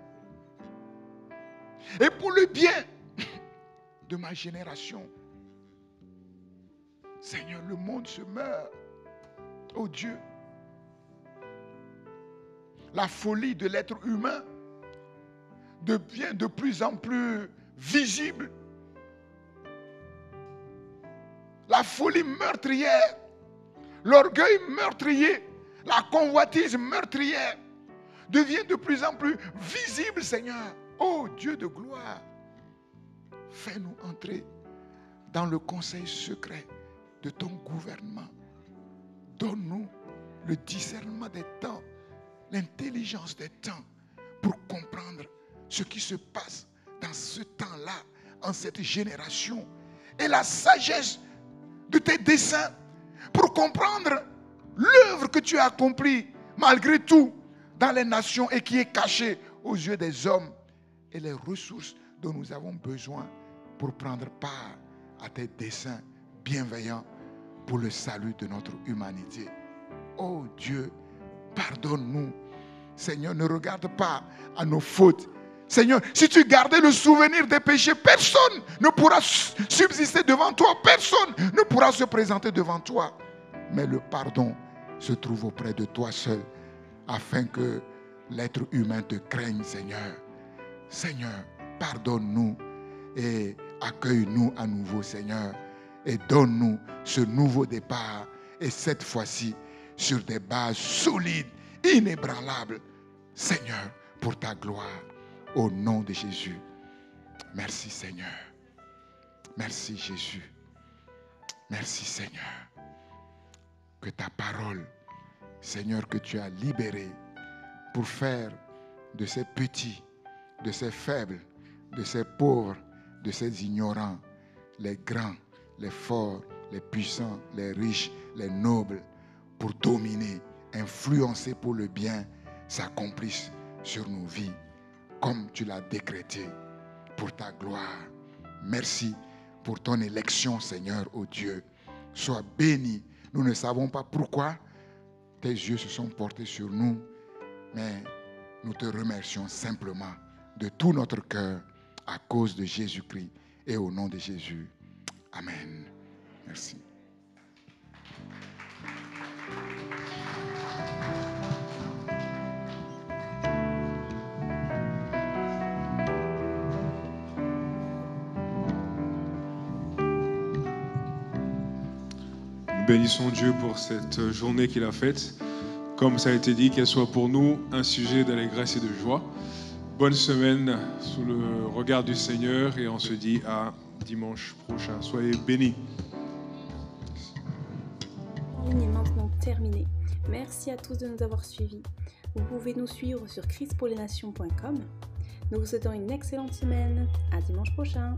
et pour le bien de ma génération. Seigneur, le monde se meurt. Oh Dieu, la folie de l'être humain devient de plus en plus visible. La folie meurtrière, l'orgueil meurtrier, la convoitise meurtrière devient de plus en plus visible, Seigneur. Oh Dieu de gloire, fais-nous entrer dans le conseil secret de ton gouvernement. Donne-nous le discernement des temps, l'intelligence des temps pour comprendre ce qui se passe dans ce temps-là, en cette génération, et la sagesse de tes desseins pour comprendre l'œuvre que tu as accomplie malgré tout dans les nations et qui est cachée aux yeux des hommes, et les ressources dont nous avons besoin pour prendre part à tes desseins bienveillants pour le salut de notre humanité. Oh Dieu, pardonne-nous Seigneur, ne regarde pas à nos fautes. Seigneur, si tu gardais le souvenir des péchés, personne ne pourra subsister devant toi. Personne ne pourra se présenter devant toi. Mais le pardon se trouve auprès de toi seul, afin que l'être humain te craigne, Seigneur. Seigneur, pardonne-nous et accueille-nous à nouveau, Seigneur. Et donne-nous ce nouveau départ. Et cette fois-ci, sur des bases solides, inébranlables. Seigneur, pour ta gloire. Au nom de Jésus. Merci, Seigneur. Merci, Jésus. Merci, Seigneur. Que ta parole, Seigneur, que tu as libérée pour faire de ces petits, de ces faibles, de ces pauvres, de ces ignorants, les grands, les forts, les puissants, les riches, les nobles, pour dominer, influencer pour le bien, s'accomplisse sur nos vies, comme tu l'as décrété, pour ta gloire. Merci pour ton élection, Seigneur, ô Dieu. Sois béni. Nous ne savons pas pourquoi tes yeux se sont portés sur nous, mais nous te remercions simplement de tout notre cœur à cause de Jésus-Christ et au nom de Jésus. Amen. Merci. Bénissons Dieu pour cette journée qu'il a faite. Comme ça a été dit, qu'elle soit pour nous un sujet d'allégresse et de joie. Bonne semaine sous le regard du Seigneur et on se dit à dimanche prochain. Soyez bénis. La ligne est maintenant terminée. Merci à tous de nous avoir suivis. Vous pouvez nous suivre sur christpourlesnations.com. Nous vous souhaitons une excellente semaine. À dimanche prochain.